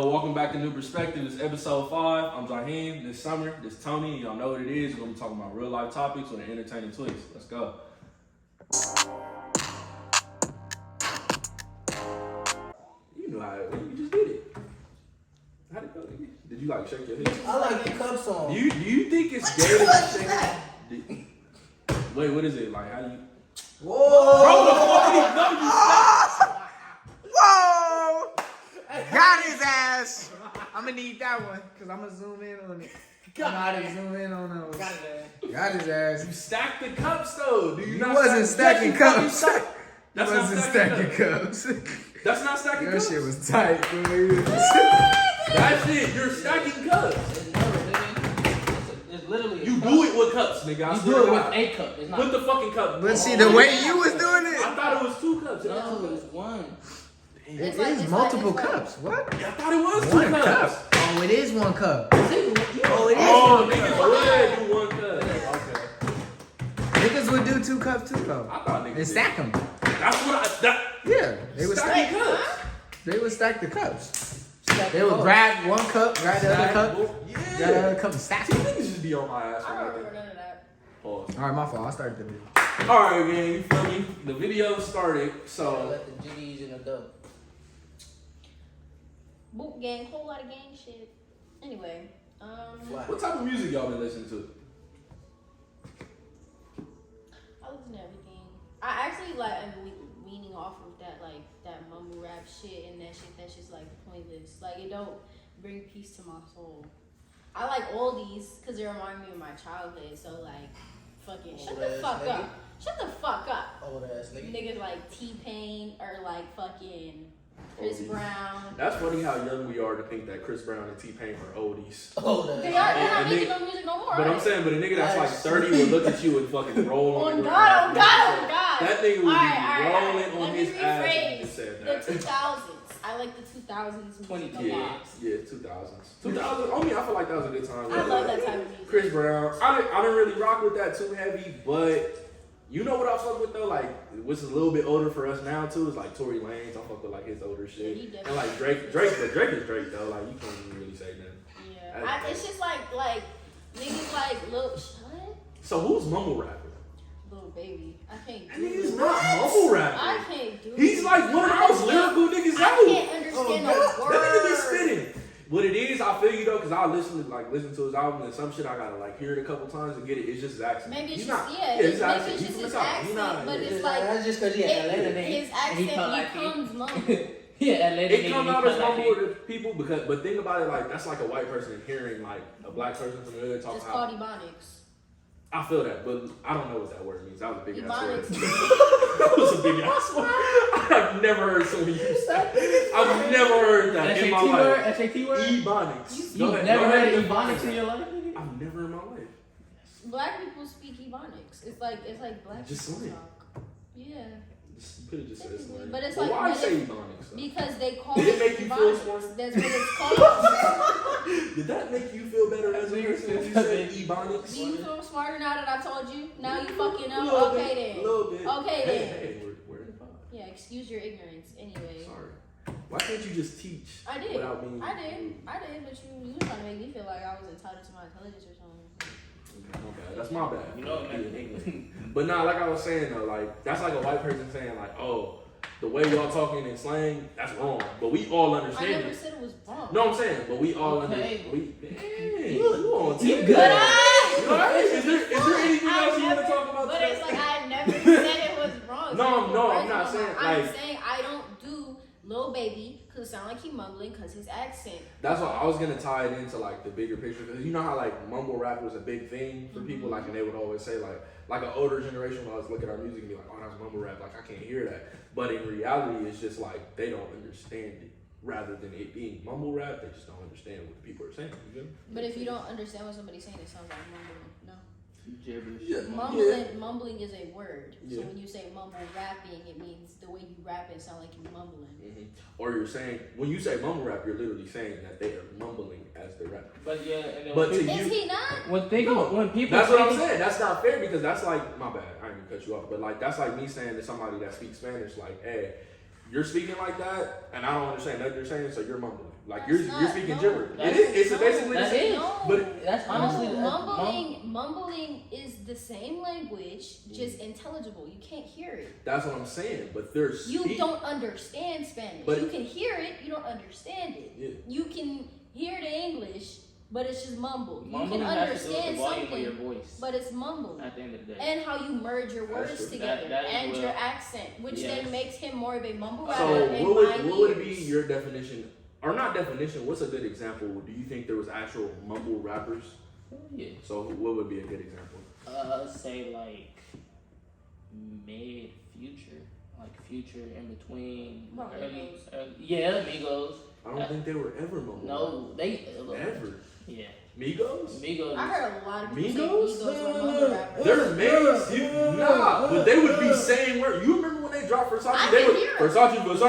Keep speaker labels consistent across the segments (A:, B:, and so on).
A: Welcome back to New Perspectives, episode 5. I'm Jaheem. This summer, this Tony. Y'all know what it is. We're going to be talking about real life topics with an entertaining twist. Let's go. You know how you just did it. How'd it go? Did you like shake your head?
B: I like the cup song.
A: Do you think it's gay to shake it? Wait, what is it? Like, how do you...
B: Whoa!
A: Bro, the fuck no, you stopped.
C: Whoa! Got his ass. I'm gonna need that one because I'm gonna zoom in on it. I know how to zoom in on those. Got his ass.
A: You stacked the cups though. Do you not
C: wasn't stacking cups.
A: That's
C: wasn't
A: not stacking
C: cups.
A: That's not stacking
C: Your
A: cups.
C: shit was tight, boy.
A: That's it. You're stacking cups.
B: It's literally.
A: You do it with cups, nigga. I
B: You
A: swear
B: do it
A: to
B: with
A: God.
B: a cup. It's not.
A: Put the fucking cup.
C: But see, the way you was doing
A: I
C: it,
A: thought it was 2 cups.
B: No, it's one.
C: it
D: It's like-
C: is
D: it's
C: multiple
D: like-
C: cups. What?
A: I thought it was 2
C: One
A: cups.
C: cup. Oh, it is one cup.
B: Oh, it is
A: Oh,
B: one
A: niggas
B: cup.
A: would do 1 cup. Okay.
C: Niggas would do 2 cups too, though.
A: I thought niggas
C: And
A: did.
C: stack them.
A: That's what
C: Yeah, they would
A: stacking
C: stack.
A: cups.
C: They would stack the cups.
B: Stack
C: They would
B: the
C: grab one cup, grab the other cup,
A: Yeah.
C: grab the other cup, and stack
A: See,
C: them.
A: niggas just be on my ass.
D: I
A: for
D: don't
A: nothing.
D: remember none of that.
A: Pause.
C: All right, my fault. I started the video.
A: Alright, man, you feel me? The video started,
B: cups.
A: so
B: Let the GDs in the dub.
D: Boot gang, whole lot of gang shit. Anyway,
A: what type of music y'all been listening to?
D: I listen to everything. I actually like am weaning off of that that mumble rap shit and that shit that's just like pointless. Like it don't bring peace to my soul. I like oldies because they remind me of my childhood. So like, fucking shut
B: Old
D: the
B: ass
D: fuck
B: nigga.
D: up. Shut the fuck up.
B: Old ass nigga.
D: Niggas like T-Pain or like fucking Chris
A: Oldies.
D: Brown.
A: That's funny how young we are to think that Chris Brown and T-Pain are oldies.
B: Old ass.
D: They are. They're not
A: And
D: making
A: they-
D: no music no more.
A: But
D: are
A: I'm
D: they?
A: saying, but a nigga that's like 30 would look at you and fucking roll on
D: On
A: the
D: God,
A: ground.
D: on God, on God.
A: That nigga would be
D: Alright.
A: rolling on
D: Let
A: his
D: me
A: ass if
D: rephrase.
A: you just said
D: The
A: that.
D: 2000s. I like the 2000s music
B: 22.
D: a
A: Yeah,
D: lot.
A: yeah, 2000s. 2000s. I mean, I feel like that was a good time.
D: I love that type of music.
A: Chris Brown. I didn't really rock with that too heavy, but you know what I fuck with though, like which is a little bit older for us now too, is like Tory Lanez. I fuck with like his older shit,
D: Yeah, he
A: and like Drake is Drake though. Like you can't even really say nothing.
D: Yeah. It's just like niggas like Lil what?
A: So who's mumble rapper?
D: Little baby. I can't
A: That
D: do
A: nigga's
D: it.
A: not mumble
D: I
A: rapper.
D: can't do
A: He's
D: it.
A: like one of the most lyrical niggas
D: I
A: out.
D: can't understand
A: That
D: no
A: nigga be
D: words.
A: spitting. What it is, I feel you though, cause I listen to his album and some shit I gotta like hear it a couple times to get it. It's just his accent.
D: Maybe it's
A: He's
D: just
A: not,
D: it's
A: his
D: maybe
A: accent.
D: it's
A: He's
D: just
A: from
D: his
A: the South.
D: accent,
A: He's not.
D: but it's
B: It's
D: like
B: that's just because he had Atlanta name.
D: his accent becomes mumble.
B: Yeah, Atlanta
A: It comes out as mumble to people because, but think about it like that's like a white person hearing like a black person from the hood talking
D: It's
A: how.
D: called ebonics.
A: I feel that, but I don't know what that word means. That was a big ass word.
D: Ebonics.
A: That was a big ass word. I've never heard someone use that. I've never heard that in my life.
B: SAT word?
A: Ebonics.
B: You never heard of ebonics in your life?
A: I've never in my life.
D: Black people speak ebonics. It's like black
A: Just
D: people
A: slang.
D: talk. Yeah.
A: You could have just said
D: Technically,
A: slang.
D: but it's
A: But
D: like-
A: why
D: but
A: say
D: it-
A: ebonics? Though?
D: Because they call
A: Did it make you feel
D: ebonics.
A: smart?
D: That's what it's called.
A: Did that make you feel better as a person when you said ebonics?
D: Do you feel smarter now that I told you? Now you fucking
A: A
D: know?
A: little
D: Okay
A: bit,
D: then.
A: A little bit.
D: Okay
A: hey,
D: then.
A: Hey, we're in the pod.
D: Yeah, excuse your ignorance. Anyway.
A: Sorry. Why can't you just teach
D: I did.
A: without being
D: I did.
A: rude?
D: I did, but you were trying to make me feel like I was entitled to my intelligence or something.
A: My bad. That's my bad.
B: You know,
A: Being ignorant. But nah, like I was saying though, like that's like a white person saying like, oh, the way y'all talking in slang, that's wrong. But we all
D: I
A: understand
D: never
A: it.
D: said it was wrong.
A: No, I'm saying, but we all
B: Okay.
A: understand. You on
B: You
A: TV.
B: good.
D: But I.
A: You alright? Is there anything else you want to talk about
D: But
A: today?
D: it's like I never said it was wrong.
A: No, I'm
D: It's
A: not
D: wrong.
A: saying,
D: I'm
A: like-
D: saying I don't do Lil Baby because it sound like he mumbling because his accent.
A: That's why I was gonna tie it into like the bigger picture because you know how like mumble rap was a big thing for people, like, and they would always say like an older generation would always look at our music and be like, oh, that's mumble rap, like I can't hear that. But in reality, it's just like they don't understand it. Rather than it being mumble rap, they just don't understand what the people are saying. You know?
D: But if you don't understand what somebody's saying, it sounds like mumbling. No.
B: Gibberish.
A: Yeah.
D: Mumbling is a word.
A: Yeah.
D: So when you say mumble rapping, it means the way you rap it sound like you're mumbling.
A: Mm-hmm. Or you're saying when you say mumble rap, you're literally saying that they are mumbling as they rap.
B: But yeah, and then
A: But
B: when
A: to
B: people,
D: Is he not?
B: when people
A: That's what
B: say
A: I'm
B: these-
A: saying. That's not fair because that's like my bad. I didn't mean to cut you off, but like that's like me saying to somebody that speaks Spanish, like, hey, you're speaking like that, and I don't understand nothing you're saying, so you're mumbling. Like
D: That's
A: you're speaking
D: no.
A: gibberish.
B: That's-
A: It's
D: no,
A: basically the
B: that
A: same.
B: is.
D: No,
A: But
B: That's honestly
D: mumbling is the same language, just intelligible. You can't hear it.
A: that's what I'm saying. But there's
D: You don't understand Spanish.
A: But-
D: you can hear it, you don't understand it.
A: Yeah.
D: You can hear the English, but it's just mumbled. You
B: Mumbling
D: can
B: has to do with the
D: understand
B: volume of your
D: something,
B: voice.
D: but it's mumbled.
B: At the end of the day.
D: And how you merge your
A: That's
D: words
A: true.
D: together
B: That is
D: and
B: what-
D: your accent, which
B: Yes.
D: then makes him more of a mumble rapper
A: So
D: in
A: what
D: my
A: would be
D: ears.
A: your definition, or not definition? What's a good example? Do you think there was actual mumble rappers?
B: Yeah.
A: So what would be a good example?
B: Say like mid future, like future in between.
D: Well, Migos.
B: Yeah, Migos.
A: I don't think they were ever mumble.
B: No, they
A: ever.
B: Yeah,
A: Migos.
B: Migos.
D: I heard a lot of people
A: Migos?
D: say Migos were mumble rappers.
A: They're amazing. Nah, but they would be saying words. You remember when they dropped Versace?
D: I
A: They
D: can
A: would
D: hear it.
A: Versace was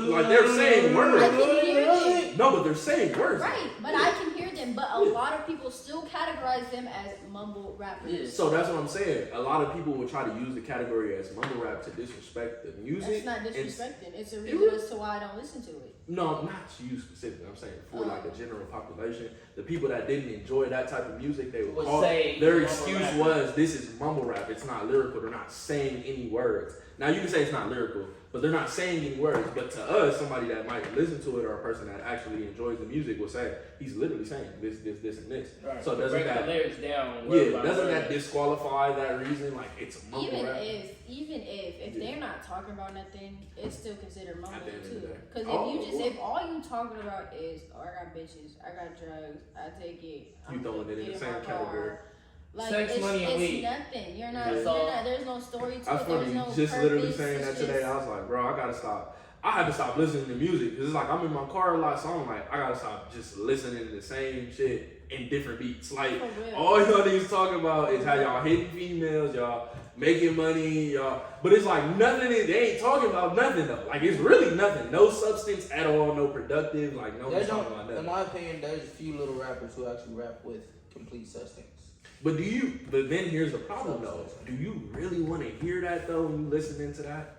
A: like they're saying
D: I
A: words.
D: can hear it.
A: No, but they're saying words.
D: Right, but I can hear them. But a lot of people still categorize them as mumble rappers.
B: Yeah.
A: So that's what I'm saying. A lot of people will try to use the category as mumble rap to disrespect the music.
D: That's not
A: and-
D: disrespecting. It's a reason as to why I don't listen to it.
A: No, not you specifically. I'm saying for like a general population, the people that didn't enjoy that type of music, they would
B: Would
A: call
B: say
A: their
B: mumble
A: excuse
B: rap.
A: was this is mumble rap. It's not lyrical. They're not saying any words. Now you can say it's not lyrical, but they're not saying any words. But to us, somebody that might listen to it or a person that actually enjoys the music will say he's literally saying this, and this.
B: Right.
A: So doesn't
B: break
A: that
B: the lyrics down? word
A: yeah?
B: by
A: Doesn't
B: word.
A: that disqualify that reason? Like it's a mumble
D: Even
A: rap.
D: if they're not talking about nothing, it's still considered mumbling
A: At the end of the
D: too.
A: day.
D: Because if all you talking about is, oh, I got bitches, I got drugs, I take it,
A: You throwing it in the same
D: my
A: category.
D: car. Like
B: Sex,
D: it's,
B: money, and
D: it's
B: weed.
D: nothing. You're not.
B: That's
D: You're
B: all.
D: not. There's no story to
A: That's
D: it. There's
A: funny.
D: no
A: Just
D: purpose.
A: literally saying that
D: It's
A: today.
D: just-
A: I was like, bro, I gotta stop. I had to stop listening to music because it's like I'm in my car a lot, so I'm like, I gotta stop just listening to the same shit in different beats. Like
D: For real.
A: all y'all niggas talking about is how y'all hitting females, y'all making money, y'all. But it's like nothing. They ain't talking about nothing though. Like it's really nothing. No substance at all. No productive. Like no one's
C: There's
A: talking
C: no,
A: about
C: in
A: nothing.
C: my opinion, there's a few little rappers who actually rap with complete substance.
A: But But then here's the problem though. Do you really want to hear that though when you listening to that?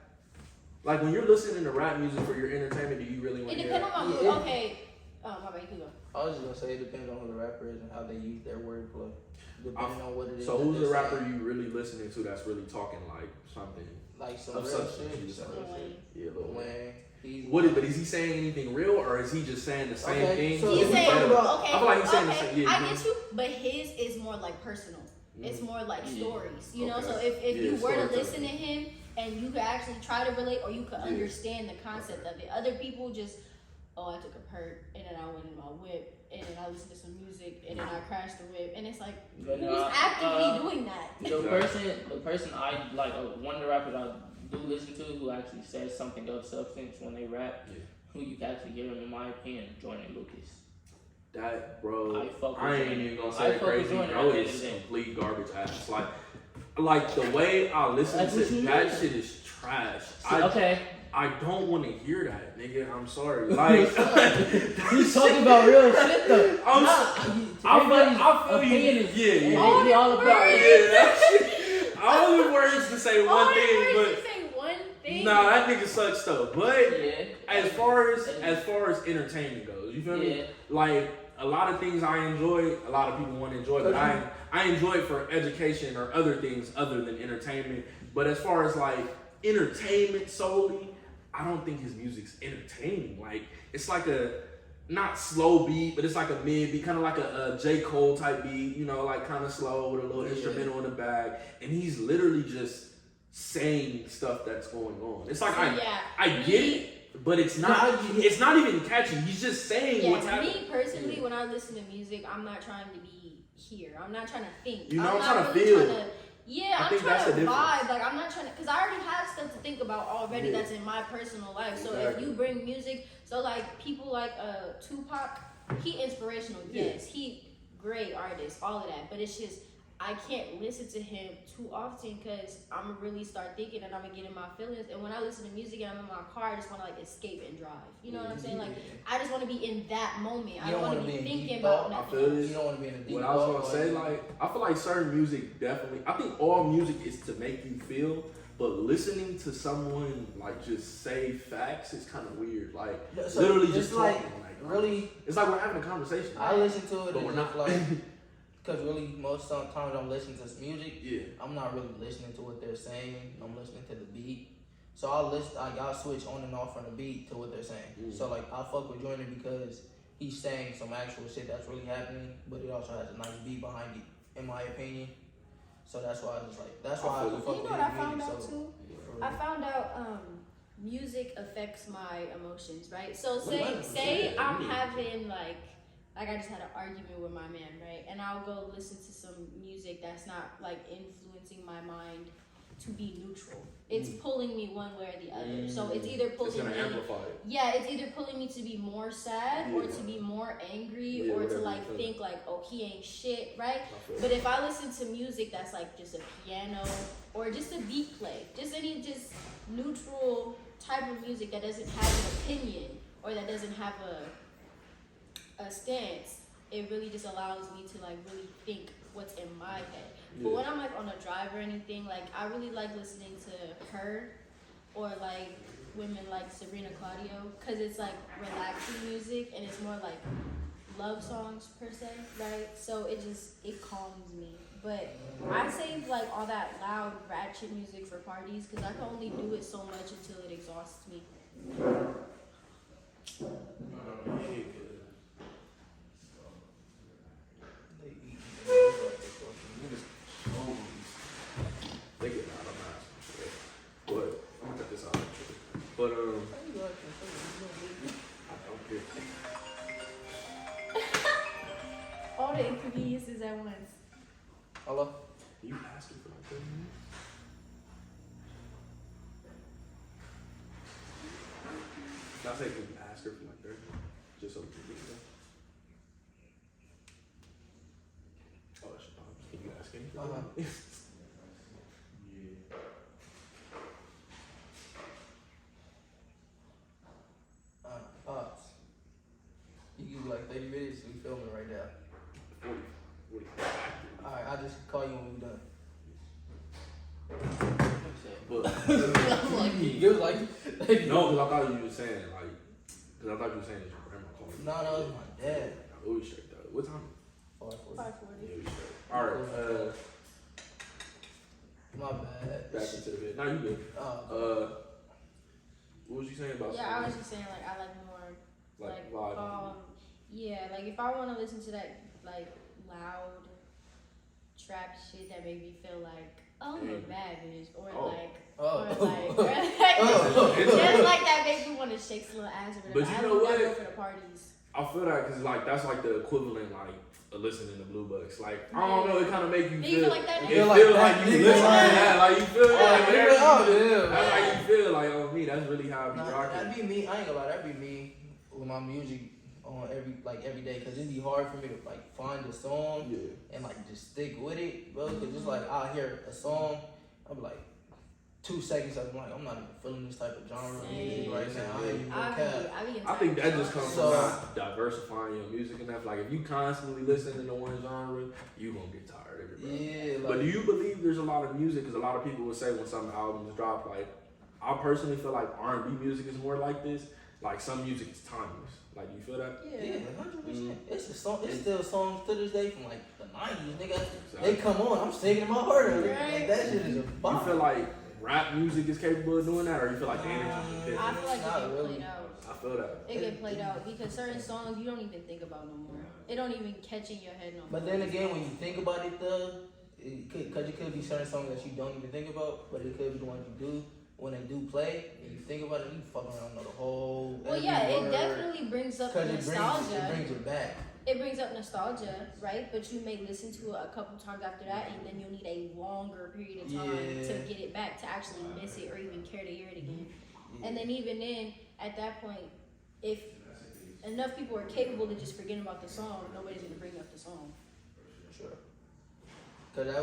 A: Like when you're listening to rap music for your entertainment, do you really want
D: It
A: to hear
D: depends
A: that?
D: on my mood.
C: Yeah.
D: Okay. Oh, my bad. You can go.
C: I was just gonna say it depends on who the rapper is and how they use their wordplay, depending on what it is.
A: So
C: that
A: who's the
C: they're
A: rapper
C: saying.
A: you really listening to that's really talking like something
C: Like some
A: of
C: real
A: substance?
C: shit.
A: You
C: Some
A: said.
C: real
D: Lil
C: shit.
D: Wayne.
A: Yeah, Lil Wayne.
C: Wayne. He's
A: But is he saying anything real or is he just saying the same
C: Okay,
A: thing?
C: so
D: He's
C: if we
D: saying,
C: talk about-
D: okay,
A: I feel like he's saying the
D: okay,
A: same- yeah,
D: I
A: he-
D: get you, but his is more like personal. It's more like
B: Yeah.
D: stories, you know.
A: Okay.
D: So if
A: Yeah,
D: you were to
A: storytelling.
D: listen to him and you could actually try to relate, or you could
A: Yeah.
D: understand the concept of it. Other people just, oh, I took a perk and then I went in my whip and then I listened to some music and then I crashed the whip, and it's like,
B: But
D: who's
B: no,
D: actively doing that?
B: The person I like, one of the rappers I do listen to who actually says something of substance when they rap,
A: Yeah.
B: who you can actually hear him, in my opinion, Jordan Lucas.
A: That bro,
B: I fuck with
A: I ain't
B: Jordan.
A: even gonna
B: I
A: say
B: fuck with
A: crazy,
B: Jordan
A: bro.
B: at the
A: It's
B: end of the day.
A: complete garbage ass. Like the way I listen
B: Like what
A: to
B: you
A: that
B: mean?
A: shit is trash.
B: Okay,
A: I don't want to hear that, nigga. I'm sorry. Like
B: he's talking about real shit though.
A: I feel
B: opinion
A: you.
B: is
A: Yeah.
B: all about
A: Yeah,
B: it.
A: that shit. All the words to say one
D: Only
A: thing,
D: words
A: but
D: to say one thing.
A: nah, that nigga sucks though. But
B: Yeah.
A: as far as entertainment goes, you feel me?
B: Yeah.
A: Like a lot of things I enjoy, a lot of people want to enjoy, but I enjoy it for education or other things other than entertainment. But as far as like entertainment solely, I don't think his music's entertaining. Like it's like a not slow beat, but it's like a mid beat, kind of like a J. Cole type beat, you know, like kind of slow with a little instrumental in the back, and he's literally just saying stuff that's going on. It's like
D: So,
A: I get it, but it's not even catchy. He's just saying what's
D: Yeah,
A: happening.
D: me personally, when I listen to music, I'm not trying to be here. I'm not trying to think.
A: You know, I'm
D: not
A: trying to feel.
D: Yeah,
A: I
D: I'm
A: think that's
D: trying
A: the
D: to
A: difference.
D: vibe. Like, I'm not trying to, because I already have stuff to think about already
A: Yeah.
D: that's in my personal life. So
A: Exactly.
D: if you bring music, so like people like Tupac, he inspirational,
A: Yeah.
D: yes. He great artist, all of that. But it's just, I can't listen to him too often because I'm gonna really start thinking and I'm gonna get in my feelings. And when I listen to music and I'm in my car, I just wanna like escape and drive. You know what I'm saying? Like, I just wanna be in that moment. I
C: You
D: don't
C: don't
D: wanna
C: wanna
D: be
C: be in
D: thinking
C: deep
D: about
C: thought.
A: I
D: nothing
A: feel
D: else.
A: this.
C: You don't want to be in a deep
A: What I was
C: thought
A: gonna say,
C: or-
A: like, I feel like certain music definitely. I think all music is to make you feel, but listening to someone like just say facts is kind of weird. Like
C: So
A: literally
C: it's
A: just
C: like,
A: talking. Like
C: really,
A: it's like we're having a conversation.
C: I listen to it
A: But
C: and
A: we're
C: just
A: not.
C: like, because really most sometimes I'm listening to music,
A: Yeah.
C: I'm not really listening to what they're saying. I'm listening to the beat. So I'll switch on and off from the beat to what they're saying. So like I fuck with Jordan because he's saying some actual shit that's really happening, but it also has a nice beat behind it, in my opinion. So that's why I just like I can
D: You
C: fuck
D: know
C: with
D: what
C: his
D: I found
C: music.
D: out
C: So
D: too?
C: for
D: I
C: real.
D: found out music affects my emotions, right? So say
C: 100%.
D: I'm having like I just had an argument with my man, right? And I'll go listen to some music that's not like influencing my mind to be neutral. It's pulling me one way or the other. So it's either
A: It's
D: pulling
A: gonna
D: me
A: amplify it.
D: yeah, it's either pulling me to be more sad or to be more angry
A: Yeah,
D: or to
A: whatever
D: like
A: you feel.
D: think like, oh, he ain't shit, right?
A: I feel
D: But if I listen to music that's like just a piano or just a beat play, just any just neutral type of music that doesn't have an opinion or that doesn't have a stance, it really just allows me to like really think what's in my head. But when I'm like on a drive or anything, like I really like listening to her or like women like Sabrina Claudio because it's like relaxing music and it's more like love songs per se, right? So it calms me. But I save like all that loud ratchet music for parties because I can only do it so much until it exhausts me.
C: They eat.
A: They get loud. I'm not asking shit. But I'm gonna cut this out. But I don't care.
D: All the inconveniences at once.
C: Hello?
A: You asking for like 30 minutes? Can I say can you ask her for like 30 minutes? Just so we can get it. Oh, that's your problem. Can you ask him?
C: Pops. You give me like 30 minutes, we filming right now.
A: 40.
C: Alright, I'll just call you when we're done.
A: But
C: It was like,
A: no, because I thought you were saying like, because I thought you were saying that your grandma called you.
C: no, that was my dad.
A: Oh, we straight though. What time?
C: 5:40.
D: 540.
A: Yeah, we straight. All right.
C: My bad.
A: Back into the bed. Now you good. What was you saying about?
D: Yeah, I was just saying like I like more
A: like vibe.
D: yeah, like if I want to listen to that like loud trap shit that made me feel like oh I'm a bad bitch or just like that makes me want to shake some little ass or whatever.
A: But you know what?
D: I go for the parties.
A: I feel that because like that's like the equivalent like of listening to Blue Bucks. Like I don't know, it kind of make you
D: Do
A: feel.
D: you feel like that?
A: It
C: feel
A: feel
C: like
A: like
C: that,
A: you
C: nigga.
A: listen to that. Like you feel like
C: yeah.
A: that's how you feel. Like on me, that's really how I be
C: Nah,
A: rocking.
C: that'd be me. I ain't gonna lie, that'd be me with my music on every day, cause it'd be hard for me to like find a song and like just stick with it, bro. Cause it's like I'll hear a song, I'll be like 2 seconds, I'm like I'm not even feeling this type of genre of music right now. I ain't even gonna cap.
A: I think that just comes
C: So-
A: from not diversifying your music enough. Like if you constantly listening to one genre, you gonna get tired of it, bro.
C: Yeah, like,
A: But do you believe there's a lot of music? Because a lot of people will say when some albums drop, like I personally feel like R&B music is more like this. Like some music is timeless. Like you feel that?
C: yeah, 100%. It's a song. It's still songs to this day from like the 90s, nigga.
A: Exactly.
C: They come on, I'm singing my heart out.
D: Right.
C: Like that shit is a
A: You
C: bomb.
A: feel like rap music is capable of doing that, or you feel like the energy is
D: I
A: different?
D: feel like it
C: Not
D: get
C: really.
D: played out.
A: I feel that.
D: It get played out because certain songs you don't even think about no more. It don't even catch in your head no more.
C: But then again, when you think about it, though, because it could be certain songs that you don't even think about, but it could be the ones you do. When they do play, and you think about it, you fucking around know the whole.
D: Well,
C: every
D: yeah, it
C: word.
D: definitely brings up
C: 'Cause
D: nostalgia.
C: it brings it back.
D: It brings up nostalgia, right? But you may listen to it a couple times after that, and then you'll need a longer period of time
C: Yeah.
D: to get it back to actually miss it or even care to hear it again. And then even then, at that point, if enough people are capable of just forgetting about the song, nobody's gonna bring up the song.
C: Sure. Cause that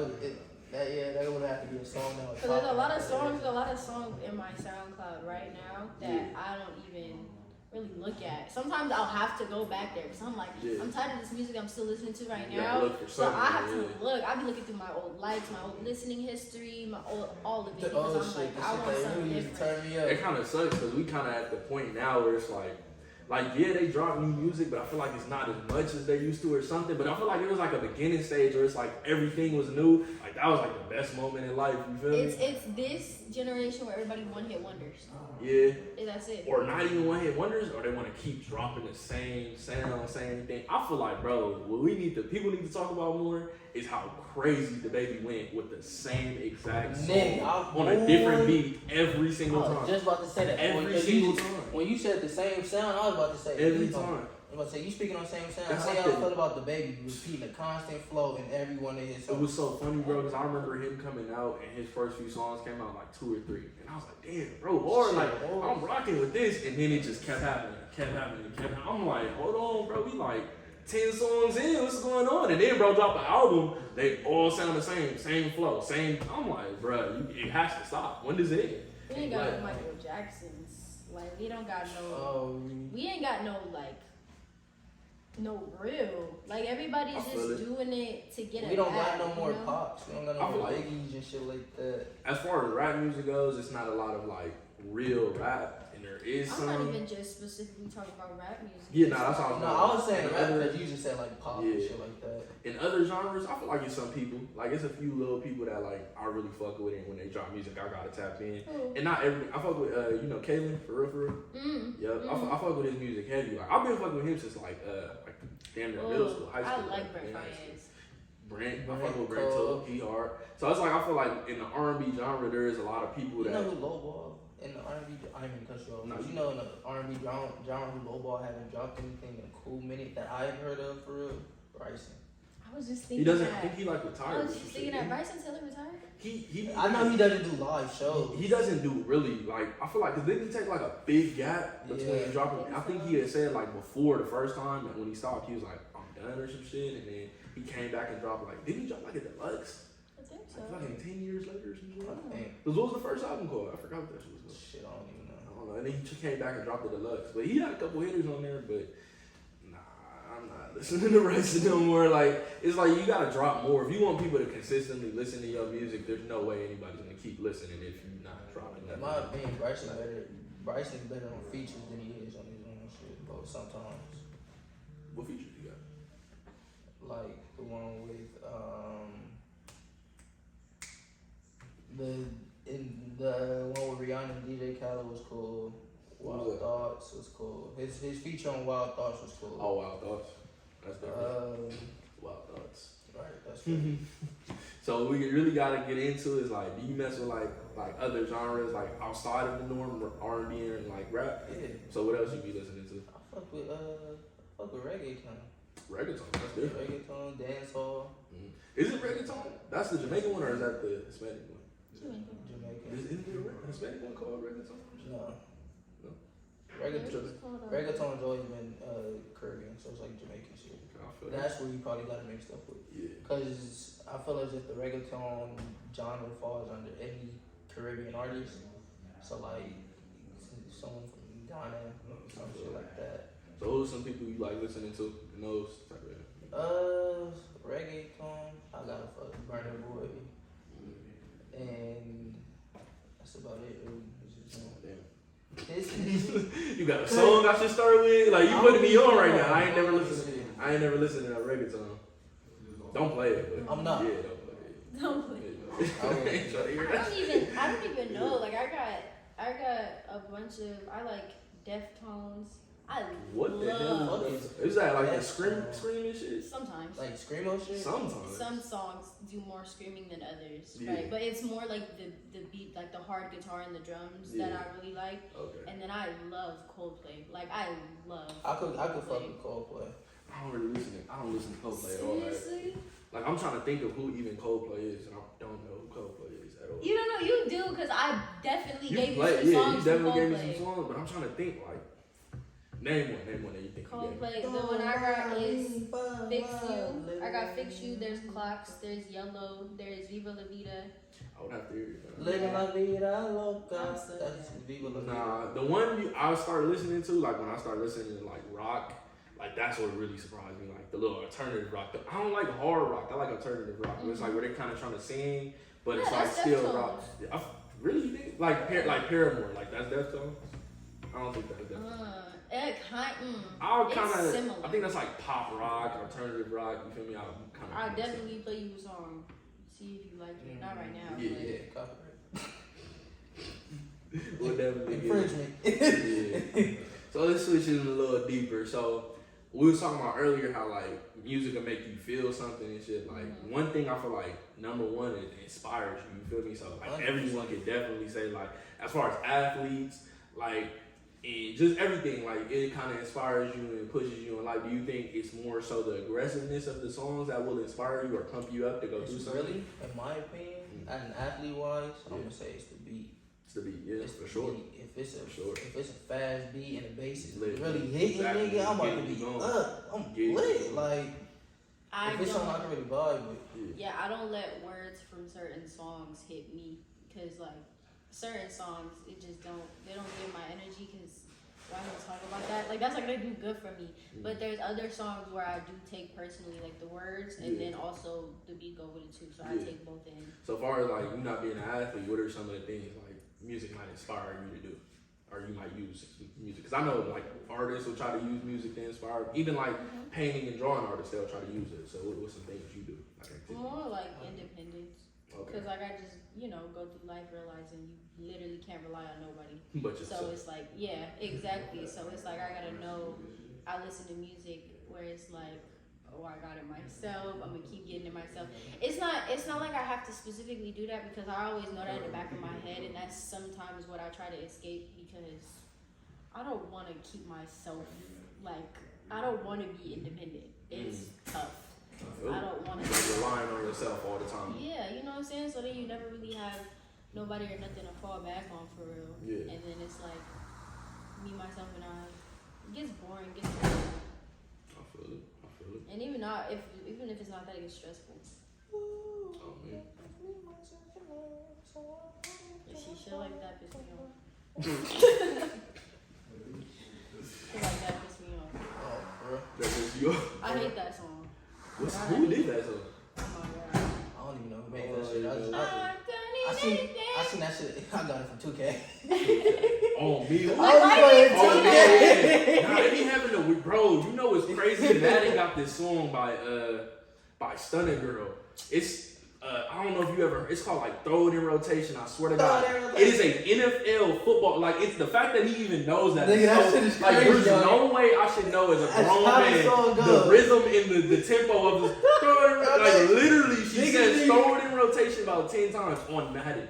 C: would have to be a song that was.
D: Because there's a lot of songs in my SoundCloud right now that I don't even really look at. Sometimes I'll have to go back there because I'm like, I'm tired of this music I'm still listening to right now. So I have to look. I be looking through my old likes, my old listening history, my old all of it because I'm like, I want something different.
A: It kind of sucks because we kind of at the point now where it's like yeah, they drop new music, but I feel like it's not as much as they used to or something. But I feel like it was like a beginning stage where it's like everything was new. Like that was like the best moment in life. You feel me?
D: It's this generation where everybody one hit wonders.
A: Yeah.
D: That's it.
A: Or not even one hit wonders, or they want to keep dropping the same sound, same thing. I feel like, bro, what people need to talk about more is how crazy the baby went with the same exact song on a different beat every single time.
C: Just about to say that
A: every single time.
C: When you said the same sound, I was about to say
A: every time.
C: I was about to say you speaking on the same sound.
A: That's
C: How
A: like
C: y'all feel about the baby repeating a constant flow in every one of his songs?
A: It was so funny, bro, because I remember him coming out and his first few songs came out like 2 or 3, and I was like, damn, bro, hard, like I'm rocking with this, and then it just kept happening. I'm like, hold on, bro, we like 10 songs in, what's going on? And then bro dropped an album, they all sound the same flow, same. I'm like, bro, it has to stop. When does it end?
D: We ain't got no Michael Jacksons. Like we don't got no. We ain't got no like. No real. Like everybody's just doing it to get.
C: We don't got no more pops. We don't got no more biggies and shit like that.
A: As far as rap music goes, it's not a lot of like real rap, and there is some.
D: I'm not even just specifically talking about rap music.
A: Yeah, that's all.
C: No, I was saying rap because you just said like pop and shit like that.
A: In other genres, I feel like it's some people. Like it's a few little people that like I really fuck with, and when they drop music, I gotta tap in.
D: Ooh.
A: And not every. I fuck with Kalen for real. Yeah, I fuck with his music heavy. Like I've been fucking with him since like damn near middle school, high school.
D: I like Brent Fayez.
A: I fuck with Brent too. He hard. So it's like I feel like in the R&B genre, there is a lot of people that.
C: You know who lowball in the R&B? I didn't mean to cut you off. No, you know in the R&B genre who lowball haven't dropped anything in a cool minute that I've heard of for real? Bryson.
D: I was just thinking.
A: He doesn't. I think he like retired.
D: I was just thinking that Bryson Tiller retired.
C: I know he doesn't do live shows.
A: He doesn't do really like. I feel like because didn't he take like a big gap between dropping? I think he had said like before the first time that when he stopped, he was like, I'm done or some shit, and then he came back and dropped like. Didn't he drop like a deluxe?
D: I think so.
A: Like fucking 10 years later or something.
C: What
A: was the first album called? I forgot what that shit was.
C: Shit, I don't even know.
A: I don't know. And then he just came back and dropped the deluxe, but he had a couple hitters on there, but. I'm not listening to Bryson no more. Like it's like you gotta drop more. If you want people to consistently listen to your music, there's no way anybody's gonna keep listening if you're not dropping that.
C: In my opinion, Bryson's better on features than he is on his own shit. But sometimes.
A: What features you got?
C: Like the one with the one with Rihanna and DJ Khaled was cool. Wild Thoughts was cool. His feature on Wild Thoughts was cool.
A: Oh, Wild Thoughts. That's different. Wild Thoughts.
C: Right, that's good.
A: So what we really gotta get into is like, do you mess with like other genres like outside of the norm, R&B and like rap?
C: Yeah.
A: So what else you be listening to?
C: I fuck with reggaeton.
A: Reggaeton, that's different.
C: Reggaeton, dancehall.
A: Is it reggaeton? That's the Jamaican one or is that the Hispanic one?
C: Jamaican.
A: Isn't there a Hispanic one called reggaeton?
C: No. Reggaeton's always been Caribbean, so it's like Jamaican shit. That's where you probably got it mixed up with.
A: Yeah.
C: Because I feel as if the reggaeton genre falls under any Caribbean artist. So like someone from Ghana, some shit like that.
A: So who are some people you like listening to in those type of
C: reggaeton, I gotta fuck Burna Boy. And that's about it really.
A: You got a song I should start with? Like you putting me on right now. I ain't never listened to that reggaeton. Don't play it. But
C: I'm not.
A: Yeah, don't play it.
D: Don't play. I don't even know. Like I got a bunch of. I like Deftones.
A: What the hell is that? Like the screaming shit?
D: Sometimes.
C: Like screamo shit?
A: Sometimes.
D: Some songs do more screaming than others,
A: yeah.
D: right? But it's more like the beat, like the hard guitar and the drums that I really like.
A: Okay.
D: And then I love Coldplay. Like I
C: could fuck with Coldplay.
A: I don't listen to Coldplay at all.
D: Seriously?
A: Like I'm trying to think of who even Coldplay is, and I don't know who Coldplay is at all.
D: You don't know? You do, because I definitely gave you some songs.
A: Yeah, you definitely
D: from
A: gave
D: Coldplay.
A: me some songs, but I'm trying to think like. Name one that you think
D: Coldplay. The one I got is Fix You. I got Fix You. There's Clocks. There's Yellow. There's Viva La Vida.
A: I would have to hear it.
C: Living La Vida Loca. That's Viva La Vida.
A: Nah, the one I started listening to, like when I started listening to like rock, like that's what really surprised me. Like the little alternative rock. I don't like hard rock. I like alternative rock. It's like where they're kind of trying to sing, but it's like still rock. Really think like Paramore, like that's Deftones. I don't think that's Deftones. I think that's like pop rock, alternative rock. You feel me?
D: I'll definitely play you a song. See if you like it. Not right now.
A: Yeah. We'll definitely
C: infringement.
A: Yeah. So let's switch it a little deeper. So we was talking about earlier how like music will make you feel something and shit. Like one thing I feel like number one, it inspires you. You feel me? So like 100%. Everyone can definitely say like as far as athletes, like and just everything, like it kind of inspires you and pushes you in life. Do you think it's more so the aggressiveness of the songs that will inspire you or pump you up to go do something?
C: Really, in my opinion, and athlete wise, I'm gonna say it's the beat.
A: It's the beat, yeah, for sure.
C: If it's a fast beat and the bass is really hitting,
A: exactly.
C: nigga, I'm about to be up. I'm lit. Like if it's something I can really vibe with.
D: Yeah, I don't let words from certain songs hit me because like certain songs, it just don't give my energy because why would I talk about that? Like that's like they do good for me. But there's other songs where I do take personally like the words and then also the beat go with it too. So I take both in.
A: So far as like you not being an athlete, what are some of the things like music might inspire you to do? Or you might use music? Because I know like artists will try to use music to inspire. Even like painting and drawing artists, they'll try to use it. So what's some things you do?
D: More like independence.
A: Okay.
D: Because like I just, go through life realizing you literally can't rely on nobody.
A: But yourself.
D: So it's like, yeah, exactly. So it's like I gotta know, I listen to music where it's like, oh, I got it myself. I'm gonna keep getting it myself. It's not like I have to specifically do that because I always know that in the back of my head, and that's sometimes what I try to escape because I don't want to keep myself like I don't want to be independent. It's tough. I don't want to
A: be relying on yourself all the time.
D: Yeah, you know what I'm saying? So then you never really have nobody or nothing to fall back on for real.
A: Yeah.
D: And then it's like me, myself, and I. It gets boring. It gets boring.
A: I feel it.
D: And even if it's not that, it gets stressful.
A: Oh man.
D: Yeah, shit like that piss me off. Shit like that piss me off.
C: Oh, bro.
A: That piss you off?
D: I hate that song.
A: Who did that song?
D: Oh my god.
C: I don't even know who made that shit. I seen that shit. I got it from 2K.
A: Oh, me.
C: Oh,
A: yeah. Nah, they be having the bro. You know what's crazy? Madden got this song by Stunning Girl. It's I don't know if you ever. It's called like Throw It in Rotation. I swear to God, it is a NFL football. Like it's the fact that he even knows that.
C: Nigga, that shit is
A: like
C: crazy,
A: there's no way I should know as a grown man
C: the
A: rhythm and the tempo of the throw it in, like literally she says throw it in rotation about 10 times on Madden.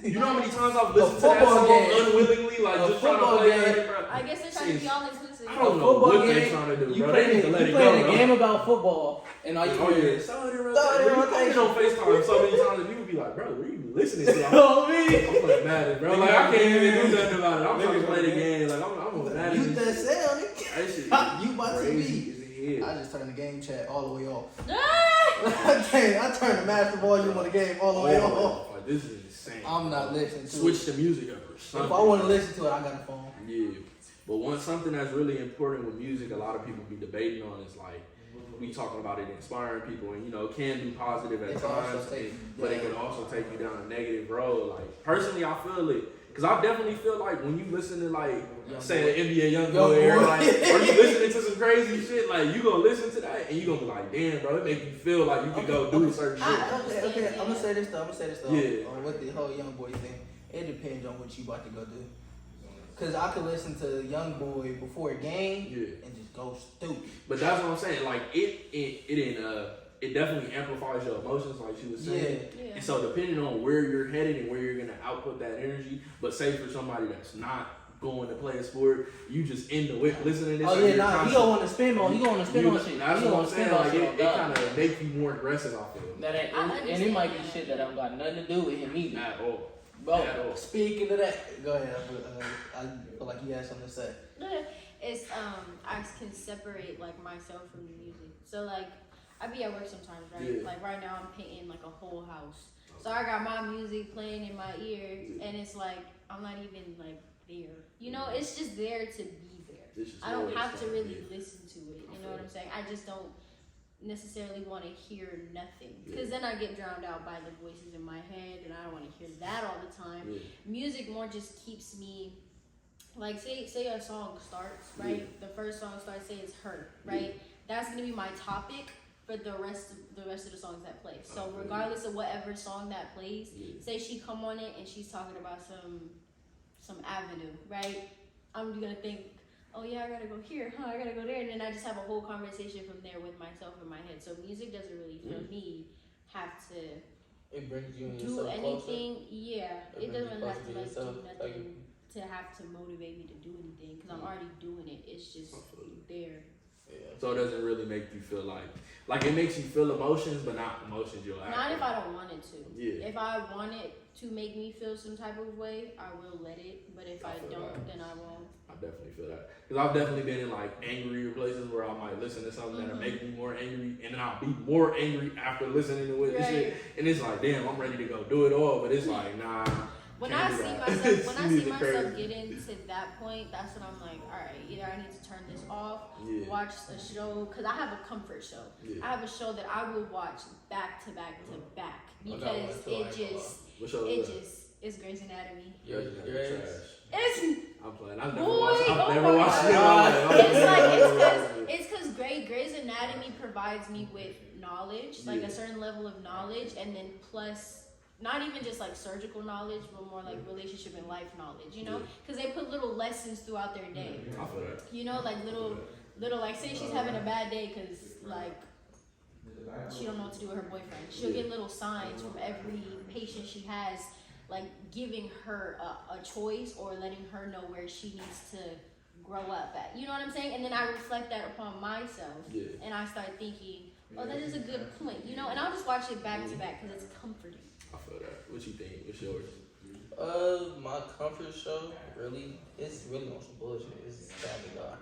A: You know how many times I've listened to that song unwillingly, like just trying to play it.
D: I guess they're trying to be all inclusive.
A: I don't know what they're trying to do, bro. They need to let it go.
C: You playing a game about football, and all you hear is
A: throw it in rotation on FaceTime so many times, and people be like, bro, what are you listening to?
C: Oh, me.
A: I'm playing Madden, bro. Like I can't even do nothing about it. I'm trying to play the game. Like I'm on Madden.
C: You that sound,
A: that shit
C: you about to be. I just turned the game chat all the way off. I turned the master volume on the game all the way off.
A: Like, this is insane.
C: I'm not listening to
A: Switch the music up or something.
C: If I want to listen to it, I got a phone.
A: Yeah. But something that's really important with music, a lot of people be debating on is like, we talking about it inspiring people and, it can be positive at times, but it can also take you down a negative road. Like, personally, I feel it. Because I definitely feel like when you listen to, like, say an NBA Youngboy or, like, or you listening to some crazy shit, like, you going to listen to that and you going to be like, damn, bro, it make you feel like you can go do certain shit.
C: Okay, I'm going to say this though.
A: Yeah.
C: On what the whole Youngboy thing. It depends on what you about to go do. Because I could listen to Youngboy before a game and just go stupid.
A: But that's what I'm saying. Like, it definitely amplifies your emotions, like she was saying.
D: Yeah.
A: And so depending on where you're headed and where you're gonna output that energy, but say for somebody that's not going to play a sport, you just in the whip listening to this.
C: Oh yeah, nah, he gonna want to spin on. He gonna want to spin on shit.
A: That's what I'm saying. Like it kind of make you more aggressive. I feel.
B: And it might be shit that don't got nothing to do with him either.
A: At all.
C: Bro, speaking of that, go ahead. I feel like you had something to say.
D: it's I can separate like myself from the music. So like I be at work sometimes, right?
A: Yeah.
D: Like right now I'm painting like a whole house. So I got my music playing in my ear, and it's like I'm not even like there. You know, it's just there to be there. I don't have to really listen to it. You know what I'm saying? I just don't necessarily want to hear nothing, because then I get drowned out by the voices in my head, and I don't want to hear that all the time. Music more just keeps me, like say a song starts, right? The first song starts, say it's her, right? That's gonna be my topic for the rest of the songs that play. So regardless of whatever song that plays, say she come on it and she's talking about some avenue, right? I'm gonna think, oh yeah, I gotta go here, I gotta go there, and then I just have a whole conversation from there with myself in my head. So music doesn't really, for me, have to
C: It brings you and
D: do
C: yourself
D: anything.
C: closer.
D: Yeah, it
C: brings you
D: doesn't have to
C: closer to
D: like
C: yourself.
D: do nothing to have to motivate me to do anything, because I'm already doing it. It's just there.
C: Yeah.
A: So it doesn't really make you feel like it makes you feel emotions, but not emotions you'll act.
D: Not if I don't want it to.
A: Yeah.
D: If I want it to make me feel some type of way, I will let it. But if I don't, then I won't.
A: I definitely feel that, because I've definitely been in like angrier places where I might listen to something that'll make me more angry, and then I'll be more angry after listening to it and shit. And it's like, damn, I'm ready to go do it all, but it's like, nah.
D: When I see myself getting to that point, that's when I'm like, all right, either I need to turn this off, watch a show, because I have a comfort show. I have a show that I will watch back to back to back, because it's Grey's Anatomy.
A: I'm playing. I've never watched it.
D: It's because Grey's Anatomy provides me with knowledge, like a certain level of knowledge, and then plus not even just like surgical knowledge, but more like relationship and life knowledge, you know? Because they put little lessons throughout their day.
A: I feel that.
D: You know, like little, like say she's having a bad day because like she don't know what to do with her boyfriend. She'll get little signs from every patient she has, like giving her a choice or letting her know where she needs to grow up at. You know what I'm saying? And then I reflect that upon myself, and I start thinking, oh, that is a good point, you know? And I'll just watch it back to back because it's comforting.
A: I feel that. What you think? What's yours?
C: My comfort show it's really on some bullshit. It's Family Guy.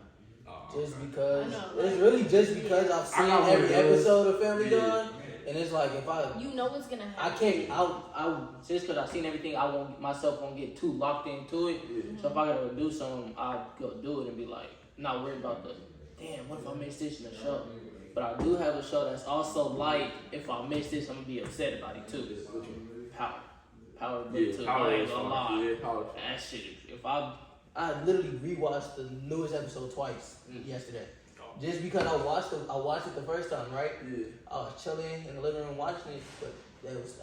C: Just because I've seen every episode of Family Guy, and it's like if
D: you know what's gonna happen.
C: I can't. I just because I've seen everything, I won't get too locked into it. So if I gotta do something, I go do it and be like, not worried about damn, what if I miss this in the show? But I do have a show that's also like, if I miss this, I'm gonna be upset about it too. Power too. I ain't gonna lie. That shit. If I literally rewatched the newest episode twice yesterday, just because I watched it the first time, right? I was chilling in the living room watching it, but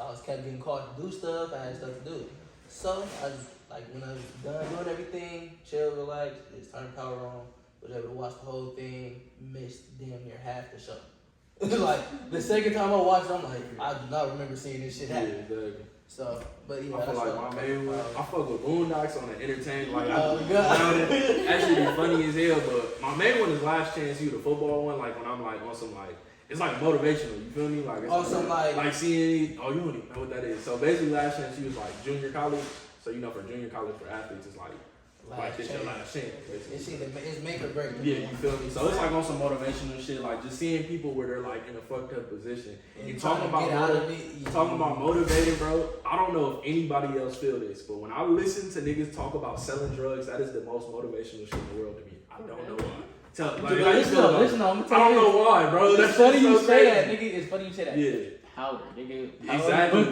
C: I was kept getting called to do stuff. I had stuff to do, so I was like, when I was done doing everything, chill, relax, just turn the power on. Was able to watch the whole thing, missed damn near half the show. Like the second time I watched it, I'm like, I do not remember seeing this shit happen.
A: Exactly.
C: So, but yeah,
A: I feel like my main one. I fuck with Boondocks on the entertainment. Like,
C: God.
A: actually be funny as hell. But my main one is Last Chance U, the football one. Like when I'm like on some like, it's like motivational. You feel me? Like it's like seeing. You don't even know what that is. So basically, Last Chance U is like junior college. So for junior college for athletes, it's like this your last chance, basically.
C: It's make or break.
A: Yeah, you feel me? So it's like on some motivational shit, like just seeing people where they're like in a fucked up position. And talking about motivating, bro. I don't know if anybody else feel this, but when I listen to niggas talk about selling drugs, that is the most motivational shit in the world to me. I don't know why.
C: Listen, I'm
A: I don't know why, bro.
C: It's funny you say that, nigga. It's funny you say that.
A: Yeah.
B: Powder, nigga.
A: Exactly.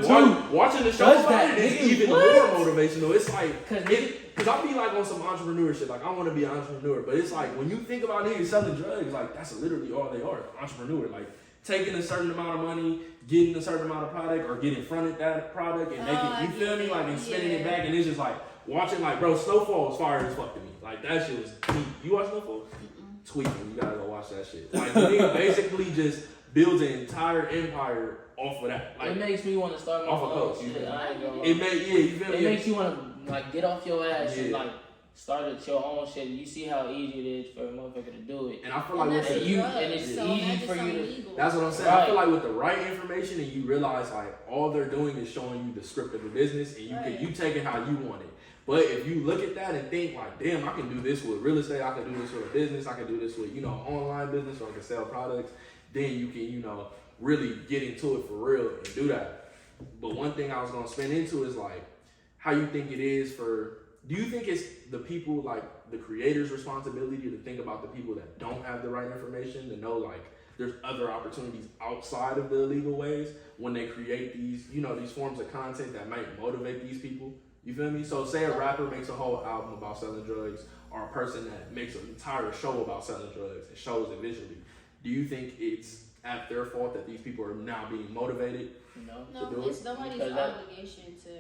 A: Watching the show about it is even more motivational. It's like, because I be like on some entrepreneur shit. Like, I want to be an entrepreneur. But it's like, when you think about niggas selling drugs, like, that's literally all they are. Entrepreneur. Like, taking a certain amount of money, getting a certain amount of product, or getting fronted that product and making, you feel me? Like, and spinning it back. And it's just like, watching, like, bro, Snowfall was fire as fuck to me. Like, that shit was deep. You watch Snowfall? Tweaking. You gotta go watch that shit. Like, the nigga basically just builds an entire empire off of that. Like,
B: it makes me want to start my own shit.
A: You feel me?
B: It makes you want to like get off your ass and like start at your own shit. You see how easy it is for a motherfucker to do it.
A: And I feel like with
B: it's easy for you to.
A: That's what I'm saying. Right. I feel like with the right information and you realize like all they're doing is showing you the script of the business and you taking how you want it. But if you look at that and think like, damn, I can do this with real estate, I can do this with a business, I can do this with, online business, or I can sell products, then you can, really get into it for real and do that. But one thing I was gonna spin into is like how you think it is do you think it's the people, like the creators' responsibility to think about the people that don't have the right information, to know like there's other opportunities outside of the illegal ways when they create these, these forms of content that might motivate these people? You feel me? So say a rapper makes a whole album about selling drugs, or a person that makes an entire show about selling drugs and shows it visually. Do you think it's at their fault that these people are now being motivated?
D: No, it's nobody's obligation to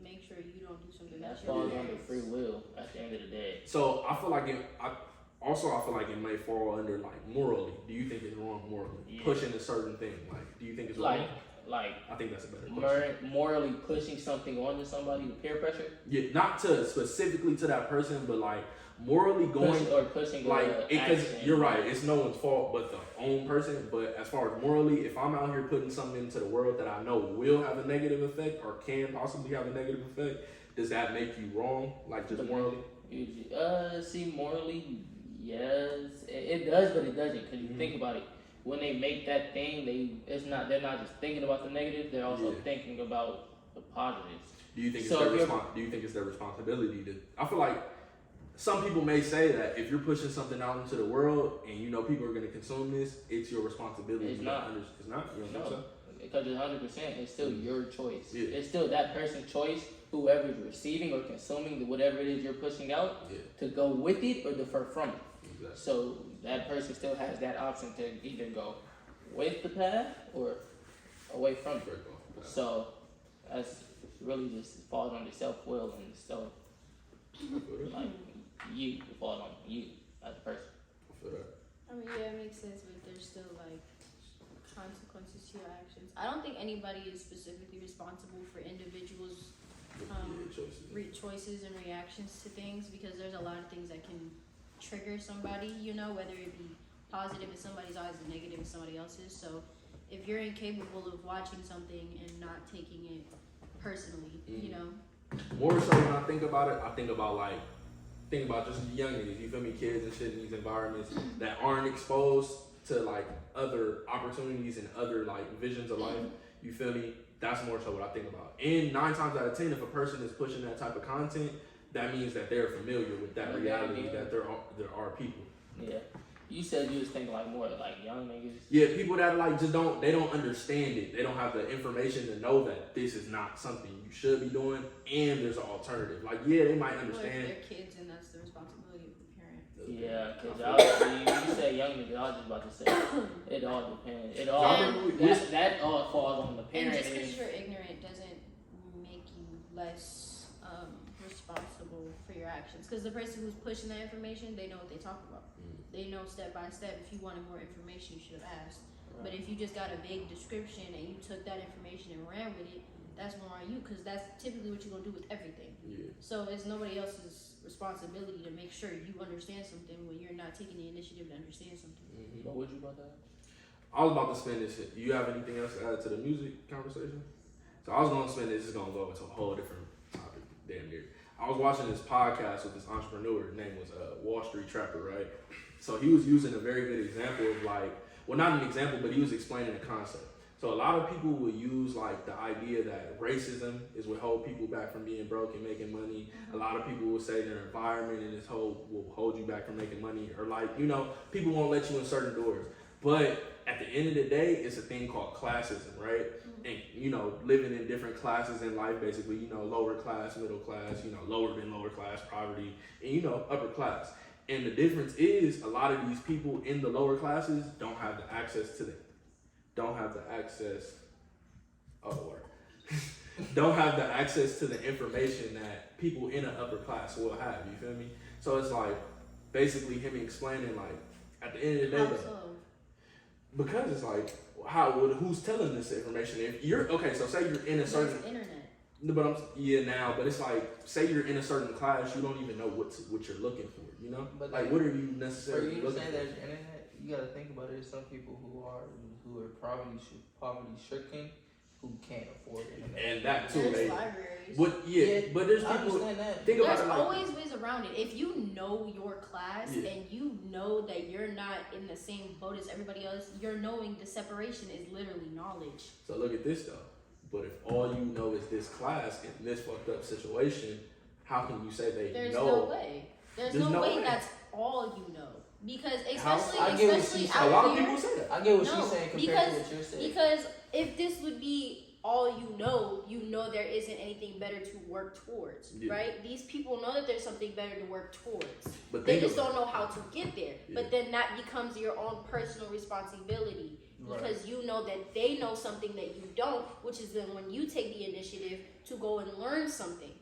D: make sure you don't do something
B: that falls under free will at the end of the day.
A: So I feel like it may fall under like morally. Do you think it's wrong morally? Yeah. Pushing a certain thing, like, do you think it's wrong?
B: Like
A: I think that's a better question.
B: Morally pushing something onto somebody with peer pressure?
A: Yeah, not to specifically to that person, but like morally
B: pushing
A: like, because you're right, it's no one's fault but the own person. But as far as morally, if I'm out here putting something into the world that I know will have a negative effect or can possibly have a negative effect, does that make you wrong? Like, just morally?
B: See, morally, yes, it does, but it doesn't. Because you think about it, when they make that thing, they're not just thinking about the negative, they're also thinking about the positives.
A: Do you think it's their responsibility to? I feel like some people may say that if you're pushing something out into the world and people are going to consume this, it's your responsibility.
B: It's not.
A: It's not. You don't think so?
B: Because it's 100%. It's still your choice.
A: Yeah.
B: It's still that person's choice. Whoever's receiving or consuming whatever it is you're pushing out, to go with it or defer from it.
A: Exactly.
B: So that person still has that option to either go with the path or away from it. So that's really just falls on the self-will and self, like, it falls on you as a person.
D: I mean, yeah, it makes sense, but there's still like consequences to your actions. I don't think anybody is specifically responsible for individuals' choices and reactions to things, because there's a lot of things that can trigger somebody, whether it be positive in somebody's eyes and negative in somebody else's. So if you're incapable of watching something and not taking it personally,
A: More so when I think about it, I think about just young niggas, you feel me, kids and shit in these environments that aren't exposed to like other opportunities and other like visions of life. You feel me? That's more so what I think about. And 9 times out of 10, if a person is pushing that type of content, that means that they're familiar with that reality, that there are people.
B: Yeah. You said you was thinking like more like young niggas.
A: Yeah, people that like just don't understand it. They don't have the information to know that this is not something you should be doing, and there's an alternative. Like, yeah, they might understand.
D: Or if they're kids, and that's the responsibility of the parent.
B: Yeah, because you said young niggas, I was just about to say it all depends. It all that all falls on the parent.
D: And just because you're ignorant doesn't make you less responsible for your actions. Because the person who's pushing that information, they know what they talk about. They know step by step. If you wanted more information, you should have asked. Right. But if you just got a vague description and you took that information and ran with it, that's more on you, because that's typically what you're going to do with everything. Yeah. So it's nobody else's responsibility to make sure you understand something when you're not taking the initiative to understand something.
B: What would you about that?
A: I was about to spin this shit. Do you have anything else to add to the music conversation? So I was going to spin this. It's going to go into a whole different topic, damn near. I was watching this podcast with this entrepreneur. His name was Wall Street Trapper, right? So he was using a very good example of not an example, but he was explaining a concept. So a lot of people will use like the idea that racism is what hold people back from being broke and making money. A lot of people will say their environment and this will hold you back from making money, or people won't let you in certain doors. But at the end of the day, it's a thing called classism, right? And living in different classes in life, basically, lower class, middle class, lower than lower class, poverty, and upper class. And the difference is a lot of these people in the lower classes don't have the access to the information that people in an upper class will have. You feel me? So it's like basically him explaining like at the end of the day, because it's like who's telling this information? If you're so say you're in a certain
D: internet.
A: But but it's like, say you're in a certain class, you don't even know what you're looking for, But like, what are you necessarily looking for?
C: For you to say there's internet, you gotta think about it. There's some people who are poverty stricken, who can't afford it.
A: And that too,
D: There's libraries.
A: but there's
C: I
A: people.
C: understand that.
A: Think about
D: There's
A: it like
D: always ways around it. If you know your class
A: Yeah.
D: and you know that you're not in the same boat as everybody else, you're knowing the separation is literally knowledge.
A: So look at this though. But if all you know is this class in this fucked up situation, how can you say they
D: There's
A: know?
D: no way. There's
A: There's
D: no
A: no
D: way
A: way.
D: that's all you know. Because
A: How?
D: especially
C: I get what
D: especially
C: she's
A: A
D: out
A: lot of
D: here,
A: people say that.
C: I get what
D: No,
C: she's saying compared
D: because-
C: to what you're saying.
D: because if this would be all you know there isn't anything better to work towards,
A: Yeah.
D: right? These people know that there's something better to work towards.
A: But
D: They
A: think
D: just
A: about
D: don't know how to get there.
A: Yeah.
D: But then that becomes your own personal responsibility because you know that they know something that you don't, which is then when you take the initiative to go and learn something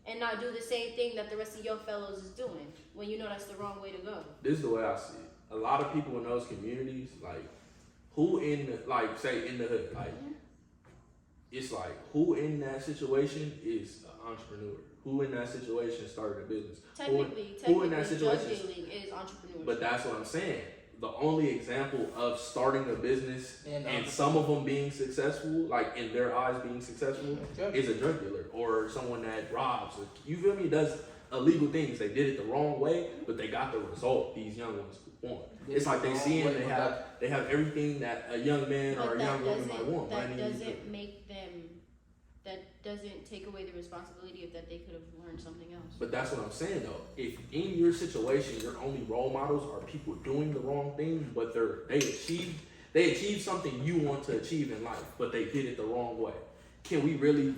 D: and not do the same thing that the rest of your fellows is doing when you know that's the wrong way to go.
A: This is the way I see it. A lot of people in those communities, like who in the like say in the hood, like it's like who in that situation is an entrepreneur? Who in that situation started a business?
D: Technically,
A: who in that
D: drug
A: situation?
D: dealing is entrepreneurship.
A: But that's what I'm saying. The only example of starting a business
C: And,
A: and some of them being successful, like in their eyes being successful, is a drug dealer or someone that robs. You feel me? Does illegal things. They did it the wrong way, but they got the result these young ones want. It's like they see and they have everything that a young man or a young woman might want.
D: That doesn't make them. That doesn't take away the responsibility of that they could have learned something else.
A: But that's what I'm saying though. If in your situation your only role models are people doing the wrong thing, but they achieved something you want to achieve in life, but they did it the wrong way. Can we really?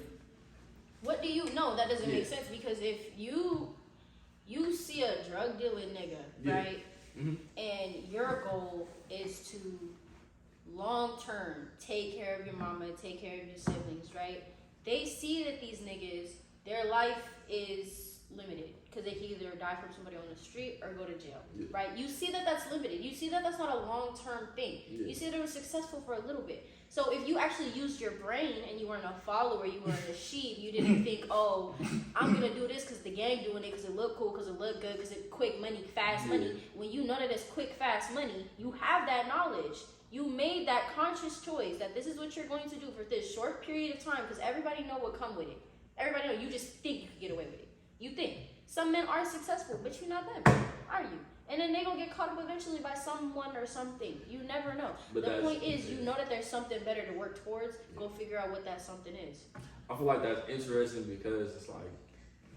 D: What do you know? That doesn't
A: Yeah.
D: make sense because if you see a drug dealing nigga,
A: Yeah.
D: right, and your goal is to long term take care of your mama, take care of your siblings, right? They see that these niggas, their life is limited because they can either die from somebody on the street or go to jail, right? You see that that's limited. You see that that's not a long term thing.
A: Yeah.
D: You see that it was successful for a little bit. So if you actually used your brain and you weren't a follower, you weren't a sheep, you didn't think, oh, I'm gonna do this because the gang doing it because it look cool, because it look good, because it's quick money, fast money. When you know that it's quick, fast money, you have that knowledge. You made that conscious choice that this is what you're going to do for this short period of time because everybody know what come with it. Everybody know you just think you can get away with it. You think. Some men are successful, but you're not them, are you? And then they gonna get caught up eventually by someone or something. You never know.
A: But
D: the point is, you know that there's something better to work towards. Go figure out what that something is.
A: I feel like that's interesting because it's like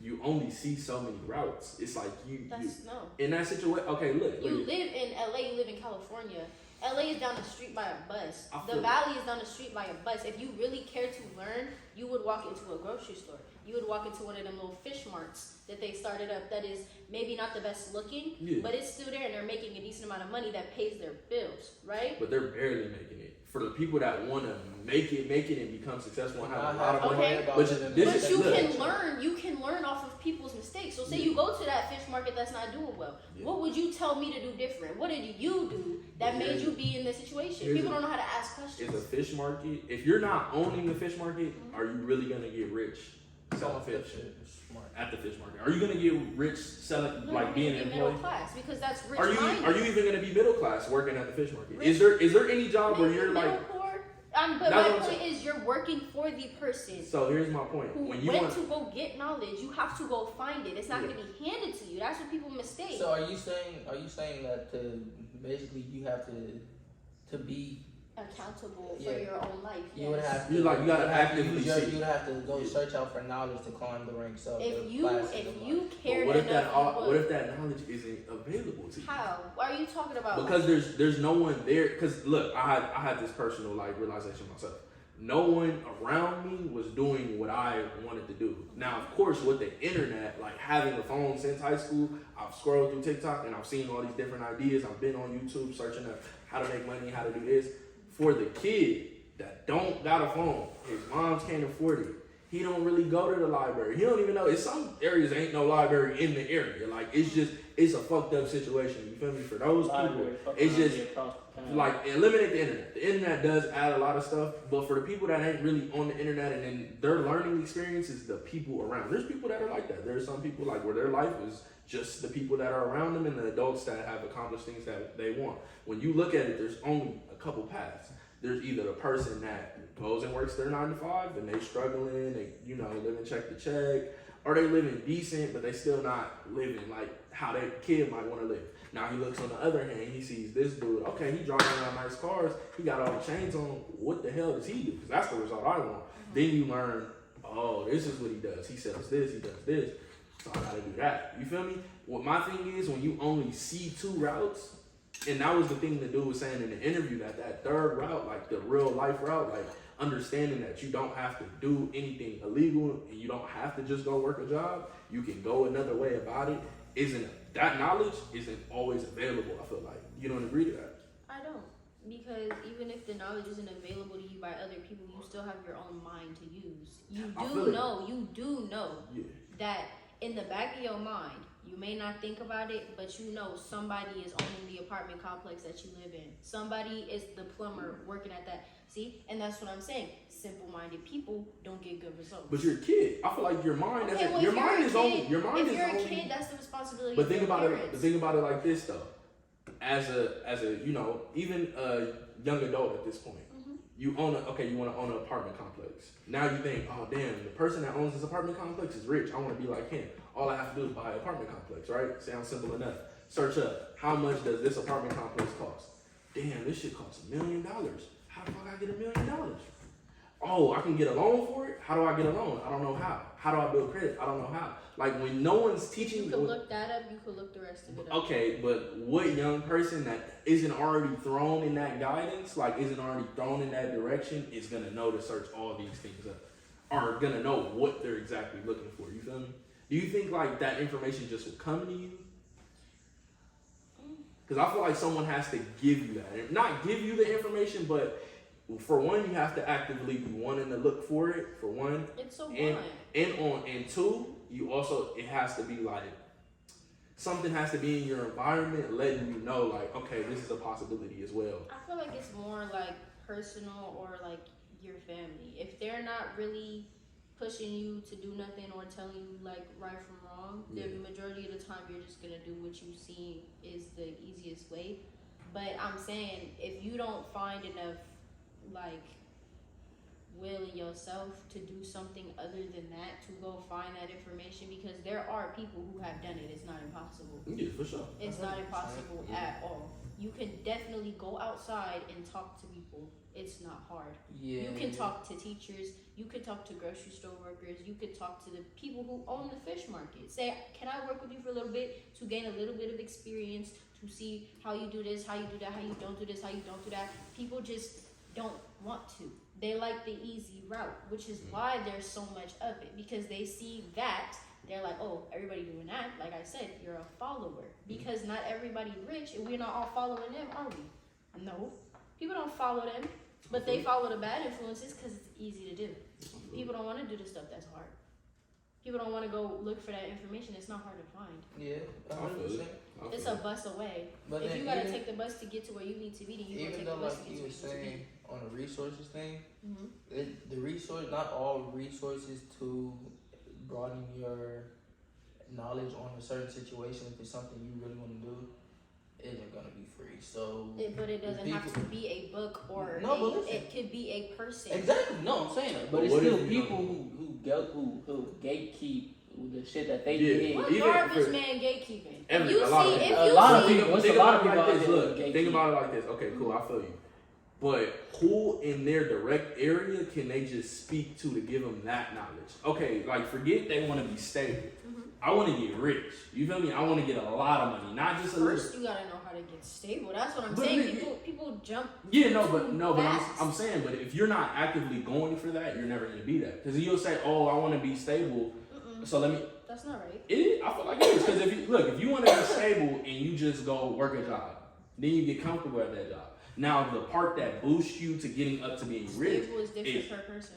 A: you only see so many routes. It's like
D: No.
A: in that situation. Okay, look.
D: You live in LA. You live in California. LA is down the street by a bus.
A: I
D: The
A: feel
D: Valley is down the street by a bus. If you really care to learn, you would walk into a grocery store. You would walk into one of them little fish marts that they started up that is maybe not the best looking, but it's still there and they're making a decent amount of money that pays their bills, right?
A: But they're barely making it. For the people that want to make it and become successful and have a lot of money.
D: Okay.
A: But
D: You can learn off of people's mistakes. So say you go to that fish market that's not doing well. What would you tell me to do different? What did you do that made you be in this situation? People don't know how to ask questions.
A: It's a fish market. If you're not owning the fish market, are you really gonna get rich selling fish at the fish market? Are you gonna get rich selling being an
D: middle
A: employee?
D: class because that's rich.
A: Are you even gonna be middle class working at the fish market? Is there any job where you're like?
D: But my point is, you're working for the person.
A: So here's my point.
D: Who
A: When you
D: went to go get knowledge, you have to go find it. It's not going to be handed to you. That's what people mistake.
C: So are you saying that basically you have to be
D: accountable for your own life?
C: You would have to.
A: You gotta actively
C: You would have to go search out for knowledge to climb the ranks up.
D: If you care
A: what
D: enough,
A: what if that knowledge isn't available to you?
D: How? What are you talking about?
A: Because there's no one there. Because look, I had this personal realization myself. No one around me was doing what I wanted to do. Now, of course, with the internet, like having a phone since high school, I've scrolled through TikTok and I've seen all these different ideas. I've been on YouTube searching up how to make money, how to do this. For the kid that don't got a phone, his moms can't afford it. He don't really go to the library. He don't even know. In some areas, ain't no library in the area. Like it's a fucked up situation. You feel me? For those people, it's just like eliminate the internet. The internet does add a lot of stuff, but for the people that ain't really on the internet and then their learning experience is the people around. There's people that are like that. There's some people like where their life is just the people that are around them and the adults that have accomplished things that they want. When you look at it, there's only a couple paths. There's either the person that goes and works their 9 to 5 and they struggling, they living check to check, or they living decent but they still not living like how their kid might want to live. Now he looks on the other hand, he sees this dude. Okay, he driving around nice cars, he got all the chains on. What the hell does he do? Because that's the result I want. Then you learn, oh, this is what he does. He sells this, he does this. So I gotta do that. You feel me? What my thing is, when you only see 2 routes, and that was the thing the dude was saying in the interview, that third route, like the real life route, like understanding that you don't have to do anything illegal and you don't have to just go work a job. You can go another way about it. That knowledge isn't always available, I feel like. You don't agree to that?
D: I don't. Because even if the knowledge isn't available to you by other people, you still have your own mind to use. You do know
A: Yeah.
D: that in the back of your mind, you may not think about it, but you know somebody is owning the apartment complex that you live in. Somebody is the plumber working at that. See? And that's what I'm saying. Simple-minded people don't get good results.
A: But you're a kid. I feel like your mind
D: okay, well,
A: your
D: if you're
A: mind
D: a
A: is
D: kid,
A: only your mind
D: if
A: is
D: you're
A: only,
D: a kid, that's the responsibility
A: but
D: of
A: think
D: your
A: about
D: parents.
A: it. But think about it like this though. As a even a young adult at this point, you want to own an apartment complex. Now you think, oh damn, the person that owns this apartment complex is rich. I want to be like him. All I have to do is buy an apartment complex, right? Sounds simple enough. Search up, how much does this apartment complex cost? Damn, this shit costs $1 million. How the fuck I get $1 million? Oh, I can get a loan for it? How do I get a loan? I don't know how. How do I build credit? I don't know how. Like when no one's teaching
D: you. You can look that up, you can look the rest of it up.
A: Okay, but what young person that isn't already thrown in that guidance, like isn't already thrown in that direction, is gonna know to search all these things up. Are gonna know what they're exactly looking for. You feel me? Do you think like that information just will come to you? Because I feel like someone has to give you that. Not give you the information, but for one, you have to actively be wanting to look for it. For one,
D: it's so
A: and two, you also it has to be like something has to be in your environment, letting you know like, okay, this is a possibility as well.
D: I feel like it's more like personal or like your family. If they're not really pushing you to do nothing or telling you like right from wrong, the majority of the time you're just gonna do what you see is the easiest way. But I'm saying if you don't find enough like will in yourself to do something other than that, to go find that information, because there are people who have done it. It's not impossible.
A: Yeah, for sure.
D: It's not impossible at all. You can definitely go outside and talk to people. It's not hard.
C: Yeah.
D: You can talk to teachers. You can talk to grocery store workers. You can talk to the people who own the fish market. Say, can I work with you for a little bit to gain a little bit of experience, to see how you do this, how you do that, how you don't do this, how you don't do that. People just don't want to. They like the easy route, which is why there's so much of it, because they see that. They're like, oh, everybody doing that. Like I said, you're a follower. Because not everybody rich, and we're not all following them, are we? No. People don't follow them, but they follow the bad influences because it's easy to do. People don't want to do the stuff that's hard. People don't want to go look for that information. It's not hard to find.
C: Yeah, 100%.
D: It's a bus away.
C: But
D: if
C: then
D: you gotta
C: even,
D: take the bus to get to where you need to be, then you gotta
C: even
D: take
C: though
D: the bus
C: like
D: to get
C: you
D: to
C: were
D: where you need to
C: saying
D: be.
C: on the resources thing,
D: Mm-hmm.
C: the resource, not all resources to broaden your knowledge on a certain situation, if it's something you really want to do, isn't gonna be free. So,
D: But it doesn't have to be a book or it could be a person.
C: Exactly. No, I'm saying that, but it's still people who gatekeep the shit that they did.
D: What garbage man gatekeeping?
A: A lot of people. Think about it like this. Okay, cool. I feel you. But who in their direct area can they just speak to give them that knowledge? Okay, like forget they want to be stable. I want to get rich. You feel me? I want to get a lot of money, not just a little.
D: First, you gotta know how to get stable. That's what I'm saying. People jump.
A: Yeah, but I'm saying, but if you're not actively going for that, you're never gonna be that. Because you'll say, "Oh, I want to be stable." So let me.
D: That's not right.
A: It is. I feel like it is. Because if you want to be stable and you just go work a job, then you get comfortable at that job. Now the part that boosts you to getting up to being rich
D: stable is different per person.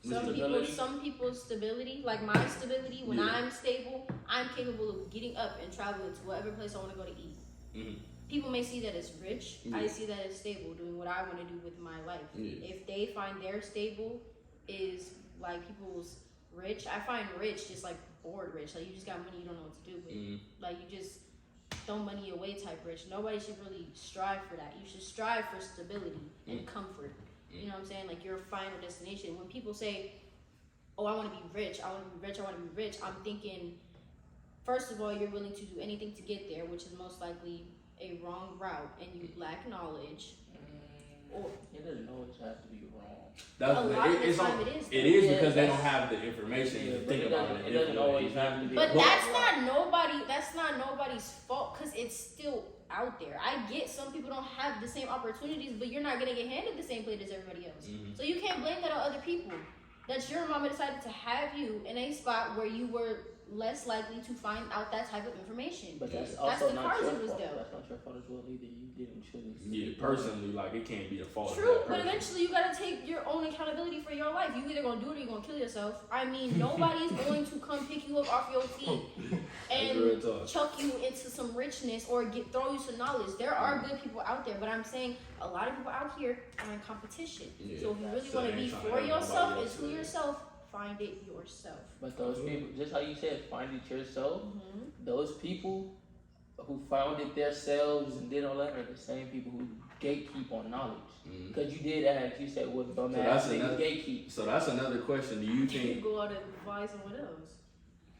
D: Some people's stability, like my stability, when I'm stable, I'm capable of getting up and traveling to whatever place I want to go to eat.
A: Mm-hmm.
D: People may see that as rich. I see that as stable, doing what I want to do with my life. If they find their stable is like people's rich, I find rich just like bored rich. Like you just got money, you don't know what to do with. Like you just throw money away type rich. Nobody should really strive for that. You should strive for stability and comfort. You know what I'm saying? Like your final destination. When people say, "Oh, I want to be rich. I want to be rich. I want to be rich," I'm thinking, first of all, you're willing to do anything to get there, which is most likely a wrong route, and you lack knowledge. Or
B: It doesn't always have to be wrong.
A: That's
D: a lot of the time it is.
A: It is
B: Yeah,
A: because they
B: that's-
A: don't have the information
B: Yeah,
A: to
B: but
A: think about it.
B: it doesn't always have to be.
D: But
B: wrong.
D: that's not nobody's fault because it's still out there. I get some people don't have the same opportunities, but you're not gonna get handed the same plate as everybody else. So you can't blame that on other people. That's your mama decided to have you in a spot where you were less likely to find out that type of information.
B: But that's
D: That's
B: also
D: the
B: not
D: cards
B: your
D: it was
B: fault.
D: dealt.
B: That's not your fault as well either. You didn't choose.
A: Yeah, personally, like it can't be the fault.
D: True,
A: of that
D: but
A: person.
D: eventually you gotta take your own accountability for your life. You either gonna do it or you're gonna kill yourself. I mean, nobody's going to come pick you up off your feet
A: That's real
D: and
A: talk.
D: chuck you into some richness or throw you some knowledge. There are good people out there, but I'm saying a lot of people out here are in competition.
A: Yeah.
D: So if you really
A: So
D: want
A: they
D: to be
A: ain't trying to
D: for
A: help
D: yourself
A: nobody
D: and
A: else
D: to
A: with it.
D: yourself, find it yourself.
B: But those people, just how you said, find it yourself.
D: Mm-hmm.
B: Those people who found it themselves and did all that are the same people who gatekeep on knowledge. Because you did ask, you said, "What bum
A: that's
B: ass niggas
A: another-
B: gatekeep?"
A: So that's another question. Do you
D: You
A: think?
D: go out and advise someone else.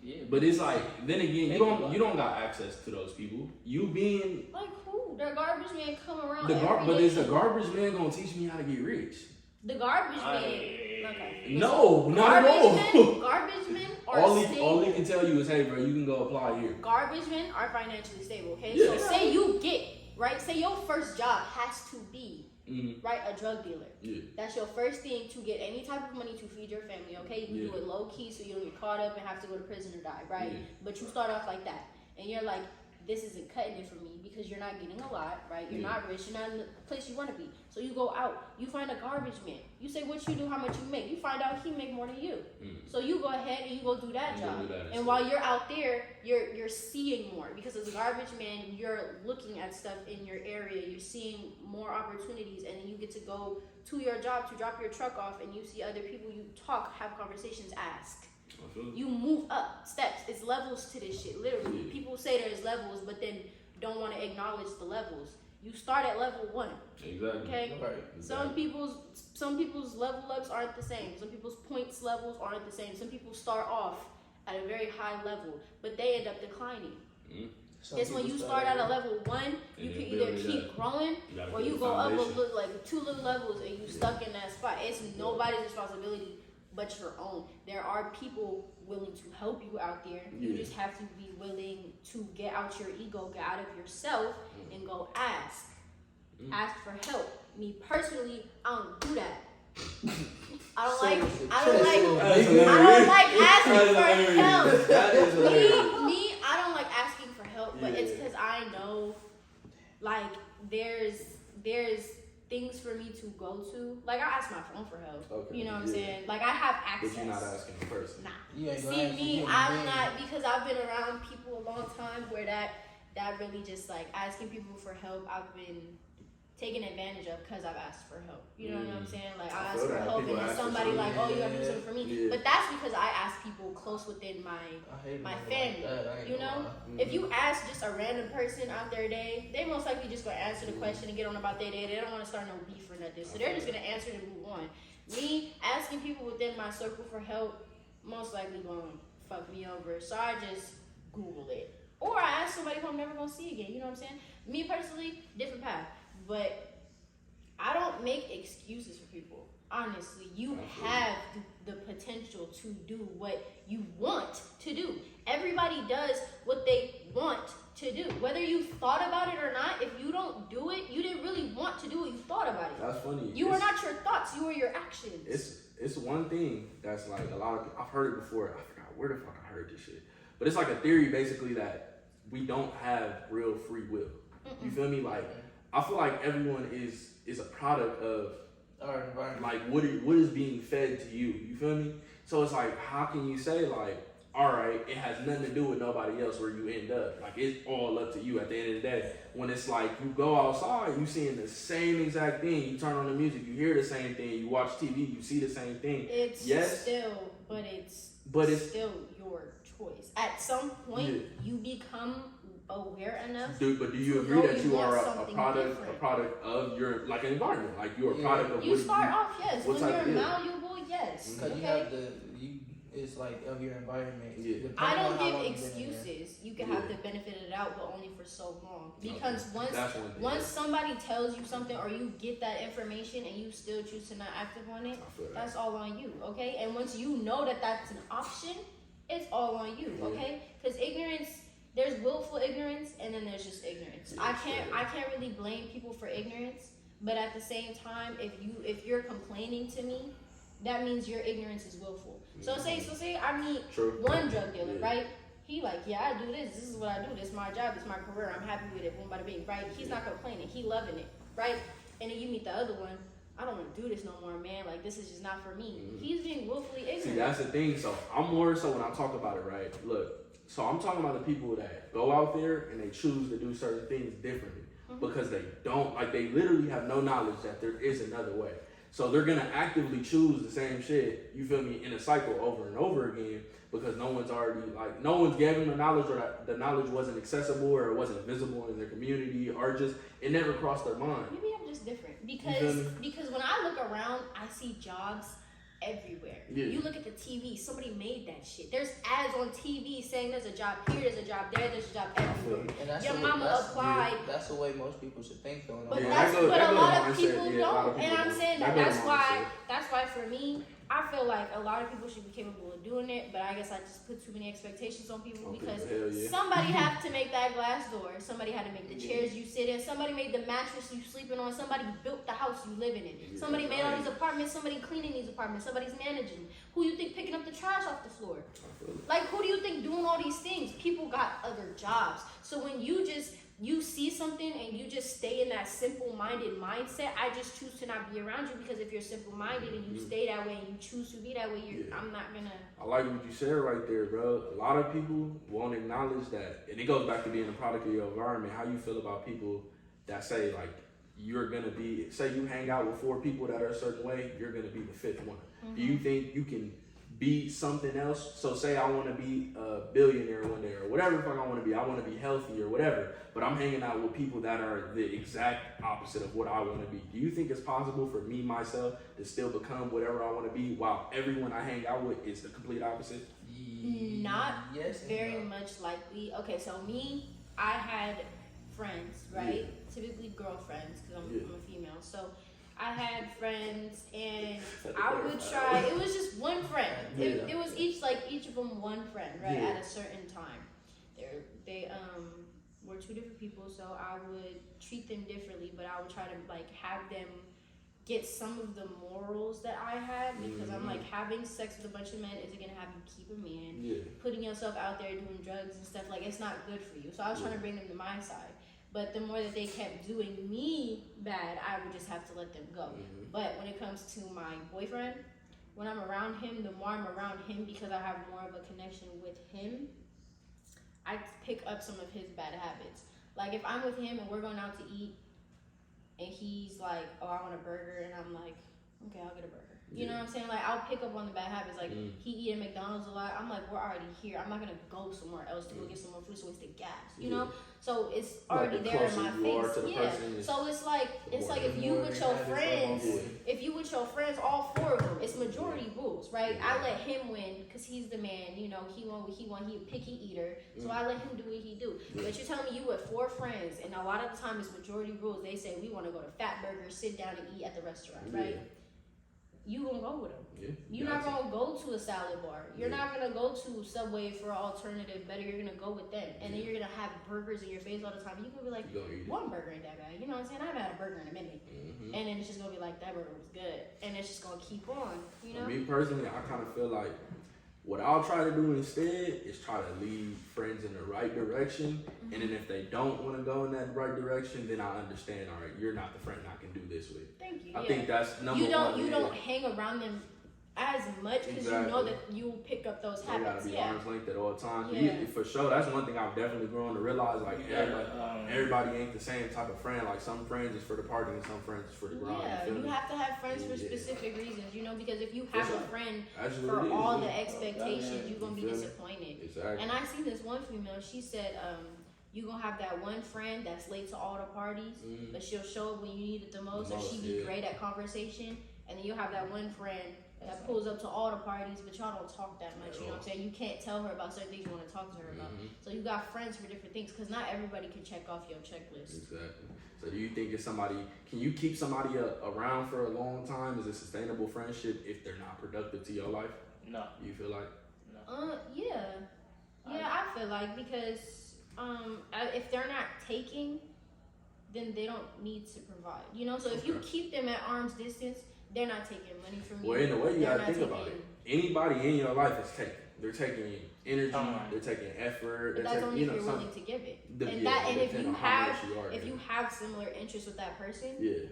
B: Yeah,
A: But it's like then again,
B: Think
A: you
B: about
A: don't got access to those people. You being
D: Like who? The garbage man come around
A: but
D: every
A: is the
D: day.
A: garbage man gonna teach me how to get rich?
D: The garbage
B: I-
D: man. Okay.
A: No, not at all.
D: Garbage men are
A: All
D: stable.
A: he can tell you is, hey, bro, you can go apply here.
D: Garbage men are financially stable. Okay.
A: Yeah.
D: So say you get right. Say your first job has to be
A: Mm-hmm.
D: right a drug dealer.
A: Yeah.
D: That's your first thing to get any type of money to feed your family. Okay. You do
A: Yeah.
D: it low key so you don't get caught up and have to go to prison or die. Right.
A: Yeah.
D: But you start off like that, and you're like, this isn't cutting it for me because you're not getting a lot, right? You're
A: Yeah.
D: not rich, you're not in the place you want to be. So you go out, you find a garbage man. You say what you do, how much you make. You find out he make more than you. So you go ahead and you go do that
A: You go
D: job.
A: do that
D: and
A: instead.
D: while you're out there, you're seeing more because as a garbage man, you're looking at stuff in your area. You're seeing more opportunities, and then you get to go to your job to drop your truck off, and you see other people. You talk, have conversations, ask. You move up steps. It's levels to this shit. Literally,
A: Yeah.
D: people say there's levels, but then don't want to acknowledge the levels. You start at level 1.
A: Exactly.
D: Okay.
C: Right.
D: Some people's level ups aren't the same. Some people's points levels aren't the same. Some people start off at a very high level, but they end up declining. It's when you start at a level 1, you
A: And
D: can
A: then
D: either
A: build it
D: keep
A: up.
D: growing
A: You gotta
D: or
A: build
D: you
A: the
D: go up
A: foundation.
D: like 2 little levels and you stuck in that spot. It's nobody's responsibility but your own. There are people willing to help you out there. You
A: Yeah.
D: just have to be willing to get out your ego, get out of yourself, and go ask. Ask for help. Me personally, I don't do that. I don't like asking for help.
A: That is hilarious.
D: Me, I don't like asking for help, but it's because I know, like, there's things for me to go to. Like, I ask my phone for help.
A: Okay,
D: You know what I'm
A: yeah.
D: saying? Like, I have access.
A: But you're not asking in person.
D: Nah.
C: You ain't gonna
D: See
C: ask
D: me,
C: for
D: I'm
C: human
D: not, because I've been around people a long time where that really just like asking people for help, I've been taken advantage of because I've asked for help. You know what I'm saying? Like
A: I
D: I ask
A: feel
D: for
A: that.
D: help
A: People
D: and then
A: ask for
D: somebody like,
C: something.
D: oh, you gotta do something for me.
A: Yeah.
D: But that's because I ask people close within my
C: I hate
D: my
C: niggas
D: family,
C: Like that. I ain't
D: you
C: gonna
D: know?
C: lie.
D: If you ask just a random person out their day, they most likely just gonna answer the question and get on about their day. They don't want to start no beef or nothing, so they're just gonna answer and move on. Me asking people within my circle for help, most likely gonna fuck me over. So I just Google it, or I ask somebody who I'm never gonna see again. You know what I'm saying? Me personally, different path, but I don't make excuses for people. Honestly, you have the potential to do what you want to do. Everybody does what they want to do. Whether you thought about it or not, if you don't do it, you didn't really want to do it. You thought about it.
A: That's funny.
D: You are not your thoughts. You are your actions.
A: It's one thing that's like a lot of I've heard it before. I forgot where the fuck I heard this shit, but it's like a theory basically that we don't have real free will. You feel me? Like I feel like everyone is a product of
C: Our environment.
A: like what is being fed to you. You feel me? So it's like how can you say like, all right, it has nothing to do with nobody else where you end up. Like it's all up to you at the end of the day. When it's like you go outside, you seeing the same exact thing. You turn on the music, you hear the same thing. You watch TV, you see the same thing.
D: It's
A: Yes.
D: still, but it's
A: But it's
D: still your choice. At some point,
A: Yeah.
D: you become aware enough.
A: But do you
D: to
A: agree
D: know
A: that you
D: want
A: are a
D: something
A: product
D: different.
A: of your like environment? Like you're a
C: Yeah.
A: product of
D: You
A: what
D: start off, yes.
A: what
D: When
A: type
D: you're
A: of-
D: malleable, yes.
C: Because you
D: Okay.
C: have it's like of your environment.
A: Yeah.
C: Depending
D: I
C: on
D: don't
C: how
D: give
C: long you've been in there.
D: excuses. You can
A: Yeah.
D: have the benefit of the doubt, but only for so long. Because
A: Okay. That's one thing.
D: once somebody tells you something or you get that information and you still choose to not act upon it,
A: I feel that.
D: that's all on you, okay? And once you know that that's an option, it's all on you,
A: Yeah.
D: okay? Because ignorance, there's willful ignorance and then there's just ignorance.
A: Yeah,
D: I can't really blame people for ignorance, but at the same time, if you're complaining to me, that means your ignorance is willful. So say I meet
A: True.
D: one drug dealer,
A: Yeah.
D: right? He like, yeah, I do this. This is what I do. This is my job. This is my career. I'm happy with it. Boom, bada bing, right? He's not complaining. He loving it, right? And then you meet the other one. I don't want to do this no more, man. Like this is just not for me. He's being willfully ignorant.
A: See, that's the thing. So I'm more so when I talk about it, right? Look, so I'm talking about the people that go out there and they choose to do certain things differently because they don't, like they literally have no knowledge that there is another way. So they're gonna actively choose the same shit, you feel me, in a cycle over and over again because no one's gave them the knowledge or that the knowledge wasn't accessible or it wasn't visible in their community or just it never crossed their mind.
D: Maybe I'm just different
A: You feel me?
D: because when I look around, I see jobs everywhere.
A: Yeah.
D: You look at the TV, somebody made that shit. There's ads on TV saying there's a job here, there's a job there, there's a job everywhere.
C: And that's
D: Your
C: the,
D: mama
C: that's,
D: applied.
C: That's the way most people should think, though.
D: But
A: Yeah,
D: that's
A: that goes-
D: but
A: that
D: a
A: goes
D: lot
A: to
D: of
A: mindset.
D: people
A: Yeah, a lot of
D: don't,
A: people
D: and I'm
A: don't.
D: saying
A: That
D: that
A: goes to
D: that's why for me, I feel like a lot of people should be capable of doing it, but I guess I just put too many expectations on people
A: Okay,
D: because
A: hell yeah.
D: somebody have to make that glass door, somebody had to make the chairs you sit in, somebody made the mattress you sleeping on, somebody built the house you living in,
A: Yeah,
D: somebody made all
A: right.
D: these apartments, somebody cleaning these apartments, somebody's managing. Who you think picking up the trash off the floor?
A: I feel it.
D: Like, who do you think doing all these things? People got other jobs. So when you see something and you just stay in that simple-minded mindset, I just choose to not be around you because if you're simple-minded and you stay that way and you choose to be that way,
A: Yeah.
D: I'm not gonna.
A: I like what you said right there, bro. A lot of people won't acknowledge that, and it goes back to being a product of your environment. How you feel about people that say like you're gonna be, say you hang out with 4 people that are a certain way, you're gonna be the 5th one. Do you think you can be something else? So say I want to be a billionaire one day or whatever the fuck I want to be. I want to be healthy or whatever, but I'm hanging out with people that are the exact opposite of what I want to be. Do you think it's possible for me, myself, to still become whatever I want to be while everyone I hang out with is the complete opposite?
D: Not
C: yes and
D: very
C: no.
D: much likely. Okay, so me, I had friends, right? Typically girlfriends, because I'm a female. So I had friends, and I would try. It was just one friend. It was each of them one friend, right?
A: Yeah.
D: At a certain time, they were 2 different people, so I would treat them differently, but I would try to like have them get some of the morals that I had because I'm like, having sex with a bunch of men isn't gonna have you keep a man.
A: Yeah.
D: Putting yourself out there doing drugs and stuff, like, it's not good for you. So I was trying to bring them to my side. But the more that they kept doing me bad, I would just have to let them go. But when it comes to my boyfriend, when I'm around him, the more I'm around him because I have more of a connection with him, I pick up some of his bad habits. Like if I'm with him and we're going out to eat and he's like, oh, I want a burger, and I'm like, okay, I'll get a burger. You know what I'm saying? Like, I'll pick up on the bad habits. Like, he eat at McDonald's a lot. I'm like, we're already here. I'm not going to go somewhere else to go get some more food so it's the gas, you know? So it's already
A: Like, the
D: there in my
A: closer you are
D: face.
A: to the person,
D: So it's like if you with your friends, all 4 of them, it's majority rules, right? I let him win because he's the man, you know, he a picky eater. So I let him do what he do. But you're telling me you with 4 friends, and a lot of the time it's majority rules. They say we want to go to Fat Burger, sit down and eat at the restaurant, right? You gonna go with them. You're not gonna go to a salad bar. You're not gonna go to Subway for an alternative better. You're gonna go with them. And then you're gonna have burgers in your face all the time. You're gonna be like, one burger ain't that bad. You know what I'm saying? I haven't had a burger in a minute. And then it's just gonna be like, that burger was good. And it's just gonna keep on, you know?
A: For me personally, I kind of feel like what I'll try to do instead is try to lead friends in the right direction. And then if they don't want to go in that right direction, then I understand, all right, you're not the friend I can do this with.
D: Thank you.
A: I think that's number one.
D: You don't hang around them as much because you know that you'll pick up those
A: They
D: habits.
A: gotta be arm's length at all times.
D: Yeah.
A: For sure, that's one thing I've definitely grown to realize. Like everybody ain't the same type of friend. Like some friends is for the party and some friends is for the grind.
D: Yeah,
A: you feel
D: you
A: me?
D: have to have friends for specific reasons, you know, because if you have a friend
A: Actually,
D: for
A: it is,
D: all
A: yeah.
D: the expectations, you're gonna be
A: You feel me?
D: disappointed.
A: Exactly.
D: And I seen this one female, she said, You gonna have that one friend that's late to all the parties, but she'll show up when you need it the most, or she be great at conversation. And then you'll have that one friend that pulls up to all the parties, but y'all don't talk that much. You know what I'm saying? You can't tell her about certain things you want to talk to her about. So you got friends for different things, because not everybody can check off your checklist.
A: Exactly. So do you think if somebody, can you keep somebody around for a long time? Is it sustainable friendship if they're not productive to your life?
B: No.
A: You feel like?
D: Yeah, I feel like, because if they're not taking, then they don't need to provide. You know, so if you keep them at arm's distance, they're not taking money from you.
A: Well, in a way, you
D: They're
A: gotta think
D: not
A: about
D: taking-
A: it. Anybody in your life is taking. They're taking energy. They're taking effort.
D: But
A: They're
D: that's
A: taking,
D: only if you're willing to give it. And
A: yeah,
D: that, and if
A: depending
D: you
A: on how
D: have,
A: much you are
D: if you
A: giving.
D: have similar interests with that person,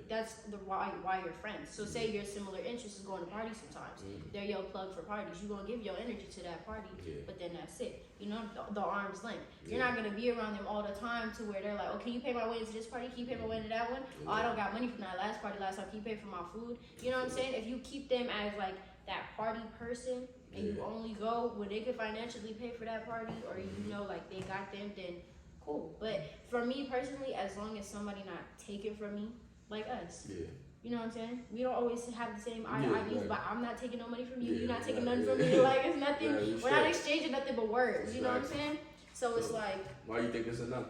D: that's the why you're friends. So say your similar interest is going to parties sometimes. They're your plug for parties. You're gonna give your energy to that party, but then that's it. You know, the arm's length. You're not gonna be around them all the time to where they're like, oh, can you pay my way to this party? Can you pay my way to that one? Oh, I don't got money from that last party last time. Can you pay for my food? You know what I'm saying? If you keep them as like that party person, and you only go when they can financially pay for that party, or you know, like they got them, then cool. But for me personally, as long as somebody not taking from me, like us, you know what I'm saying? We don't always have the same ideas, but I'm not taking no money from you. You're not taking nothing from me. Like it's nothing. We're not exchanging nothing but words. You know what I'm saying? So it's like.
A: Why do you think it's enough?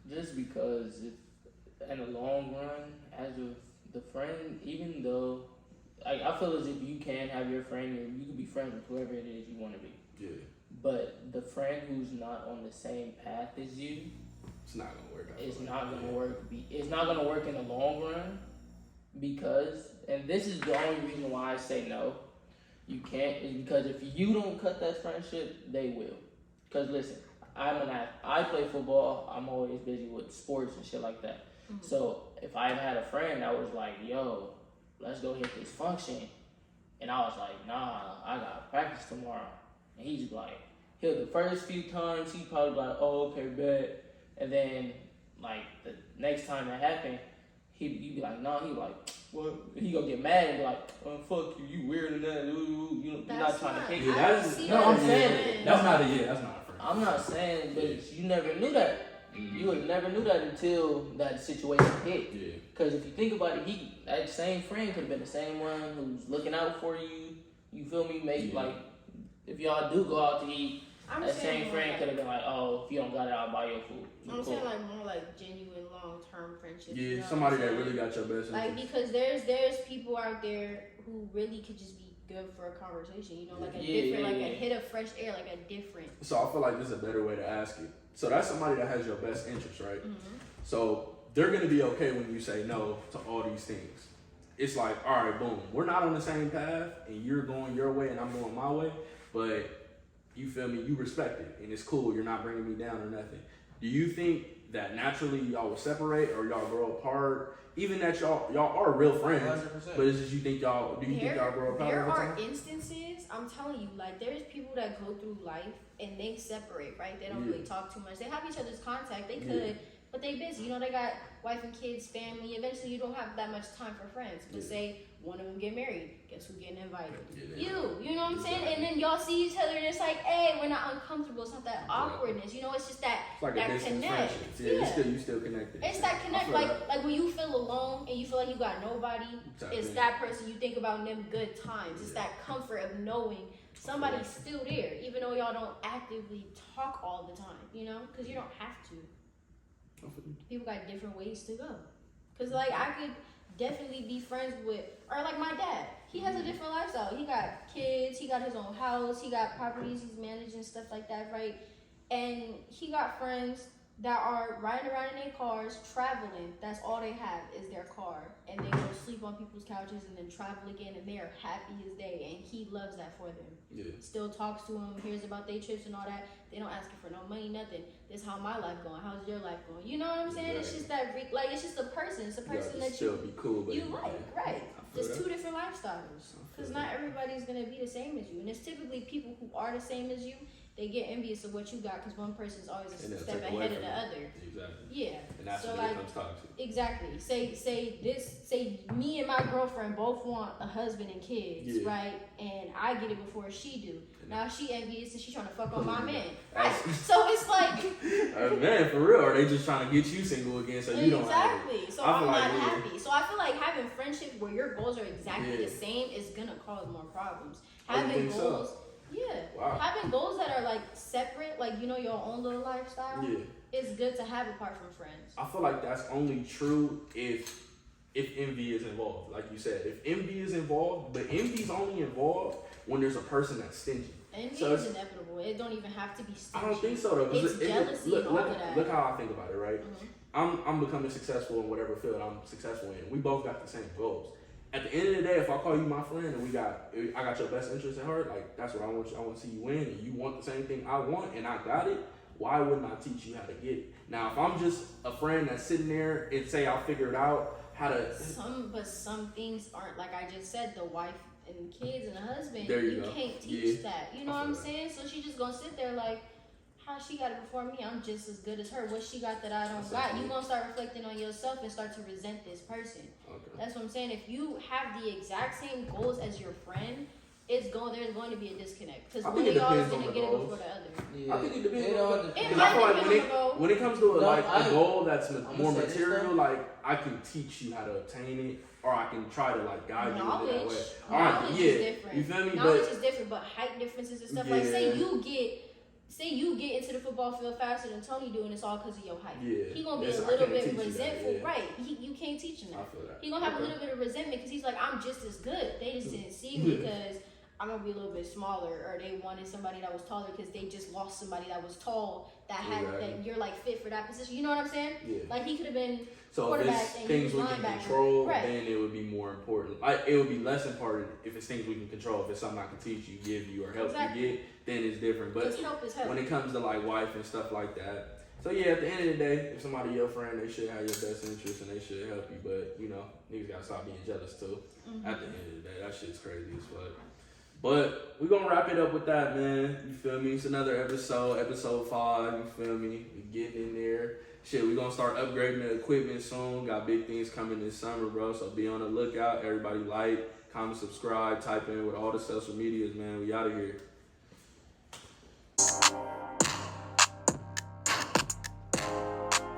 B: Just because in the long run, as of the friend, even though. I feel as if you can have your friend, and you can be friends with whoever it is you want to be.
A: Yeah.
B: But the friend who's not on the same path as you,
A: it's not gonna work.
B: It's not gonna work. It's not gonna work in the long run, because, and this is the only reason why I say no. You can't, is because if you don't cut that friendship, they will. Because listen, I play football. I'm always busy with sports and shit like that. So if I had a friend that was like, yo, let's go hit this function, and I was like, nah, I got practice tomorrow, and he's like, the first few times he probably like, oh, okay, bet, and then like the next time that happened, you'd be like, nah, he like, well, he gonna get mad and be like, oh, fuck you, you weird and that, you're not trying to take it.
A: I'm saying that's not a friend.
B: I'm not saying, but you never knew that. You would never knew that until that situation hit. Because if you think about it, that same friend could have been the same one who's looking out for you. You feel me? Like, if y'all do go out to eat, that same friend could have been like, oh, if you don't got it, I'll buy your food.
D: I'm saying like more like genuine long-term friendships.
A: Yeah,
D: you know
A: somebody that really got your best interest.
D: Like, because there's people out there who really could just be good for a conversation. You know, like a hit of fresh air, like a different.
A: So I feel like this is a better way to ask it. So that's somebody that has your best interest, right? So they're gonna be okay when you say no to all these things. It's like, all right, boom, we're not on the same path, and you're going your way and I'm going my way, but you feel me? You respect it, and it's cool. You're not bringing me down or nothing. Do you think that naturally y'all will separate or y'all grow apart? Even that y'all are real friends,
C: 100%.
A: but it's just you think y'all grow apart?
D: There are instances, I'm telling you, like there's people that go through life and they separate, right? They don't really talk too much. They have each other's contact, they could, but they busy. You know, they got wife and kids, family. Eventually, you don't have that much time for friends. But say one of them get married, guess who getting invited? You know what I'm saying? And then y'all see each other and it's like, hey, we're not uncomfortable. It's not that awkwardness. You know, it's just that
A: like
D: that connect.
A: You still connected.
D: It's that connect. Like when you feel alone and you feel like you got nobody, it's that person you think about in them good times. It's that comfort of knowing somebody's still there, even though y'all don't actively talk all the time. You know, because you don't have to. People got different ways to go. Cause like I could definitely be friends with, or like my dad. He has a different lifestyle. He got kids. He got his own house. He got properties he's managing, stuff like that, right? And he got friends that are riding around in their cars, traveling. That's all they have is their car, and they go sleep on people's couches and then travel again, and they are happy as day. And he loves that for them. Still talks to them, hears about their trips and all that. They don't ask him for no money, nothing. This is how my life going. How's your life going? You know what I'm saying? It's just that, like, it's just a person. It's a person that
A: still be cool, but
D: you like, right? Just two different lifestyles. Because not everybody's gonna be the same as you, and it's typically people who are the same as you they get envious of what you got because one person's always a
A: And they'll
D: step
A: take away
D: ahead of
A: from
D: the
A: you.
D: other.
A: Exactly.
D: Yeah.
A: And that's
D: So,
A: when
D: like,
A: it becomes toxic.
D: Exactly. Say me and my girlfriend both want a husband and kids,
A: Yeah.
D: right? And I get it before she do. Now she envious and she trying to fuck on my man.
A: That's-
D: Right. So it's like
A: Man, for real, are they just trying to get you single again so you don't have it?
D: exactly. So
A: I
D: I'm
A: feel
D: not
A: like, yeah.
D: happy. So I feel like having friendships where your goals are exactly
A: Yeah.
D: the same is gonna cause more problems.
A: Oh, you
D: Having
A: think so?
D: goals, yeah.
A: Wow.
D: Having goals that are like separate, like you know your own little lifestyle,
A: Yeah.
D: it's good to have apart from friends.
A: I feel like that's only true if envy is involved. Like you said, if envy is involved, but envy's only involved when there's a person that's stingy.
D: Envy
A: So
D: is
A: it's-
D: inevitable. It don't even have to be
A: I
D: stingy.
A: don't think so though. 'Cause
D: It's jealousy
A: look,
D: and all
A: look,
D: of that.
A: look how I think about it, right?
D: Mhm.
A: I'm becoming successful in whatever field I'm successful in. We both got the same goals. At the end of the day, if I call you my friend and I got your best interest in heart, like that's what I want. I want to see you win, and you want the same thing I want, and I got it. Why wouldn't I teach you how to get it? Now, if I'm just a friend that's sitting there and say I'll figure it out how to.
D: Some things aren't like I just said. The wife and kids and the husband,
A: There you go.
D: can't teach
A: Yeah.
D: that. You know
A: I
D: what I'm
A: feel that.
D: saying? So she just gonna sit there like, how she got it before me? I'm just as good as her. What she got that I don't
A: That's
D: got?
A: okay.
D: You gonna start reflecting on yourself and start to resent this person.
A: Okay.
D: That's what I'm saying. If you have the exact same goals as your friend, there's going to be a disconnect because
A: I
D: one
A: think
D: of
A: it
D: y'all is
A: depends on
D: gonna
A: the
D: get it
A: goals.
D: before the other.
C: Yeah.
A: I think it depends
C: It
A: on
C: all
A: the-
C: depends.
D: It
A: Because
D: might
A: I feel like
D: depend on the goal.
A: when it comes to a goal that's more
C: gonna say this
A: material,
C: though.
A: like I can teach you how to obtain it, or I can try to like guide you in that way.
D: Knowledge
A: Alright,
D: is
A: yeah,
D: different.
A: you feel me?
D: Knowledge is different, but height differences and stuff. Like
A: Yeah.
D: say you get into the football field faster than Tony do, and it's all because of your height.
A: Yeah,
D: He gonna be
A: Yes,
D: a
A: I
D: little
A: can't
D: bit
A: teach you that,
D: resentful,
A: yeah.
D: right? You can't teach him
A: I
D: that.
A: feel that.
D: He gonna have
A: Okay.
D: a little bit of resentment because he's like, I'm just as good. They just didn't see me because I'm gonna be a little bit smaller, or they wanted somebody that was taller because they just lost somebody that was tall that had
A: Exactly.
D: that you're like fit for that position. You know what I'm saying?
A: Yeah.
D: Like he could have been
A: So if
D: quarterback
A: it's
D: and he
A: things
D: was
A: we can
D: linebacker.
A: control,
D: Right.
A: then it would be more important. Like it would be less important if it's things we can control. If it's something I can teach you, give you, or help
D: Exactly.
A: you get, then it's different. But
D: Because help is help.
A: when it comes to like wife and stuff like that. So yeah, at the end of the day, if somebody your friend, they should have your best interest and they should help you. But you know, niggas gotta stop being jealous too.
D: Mm-hmm.
A: At the end of the day, that shit's crazy as fuck. But we're gonna wrap it up with that, man. You feel me? It's another episode 5. You feel me? We getting in there. Shit, we gonna start upgrading the equipment soon. Got big things coming this summer, bro. So be on the lookout. Everybody like, comment, subscribe, type in with all the social medias, man. We out of here.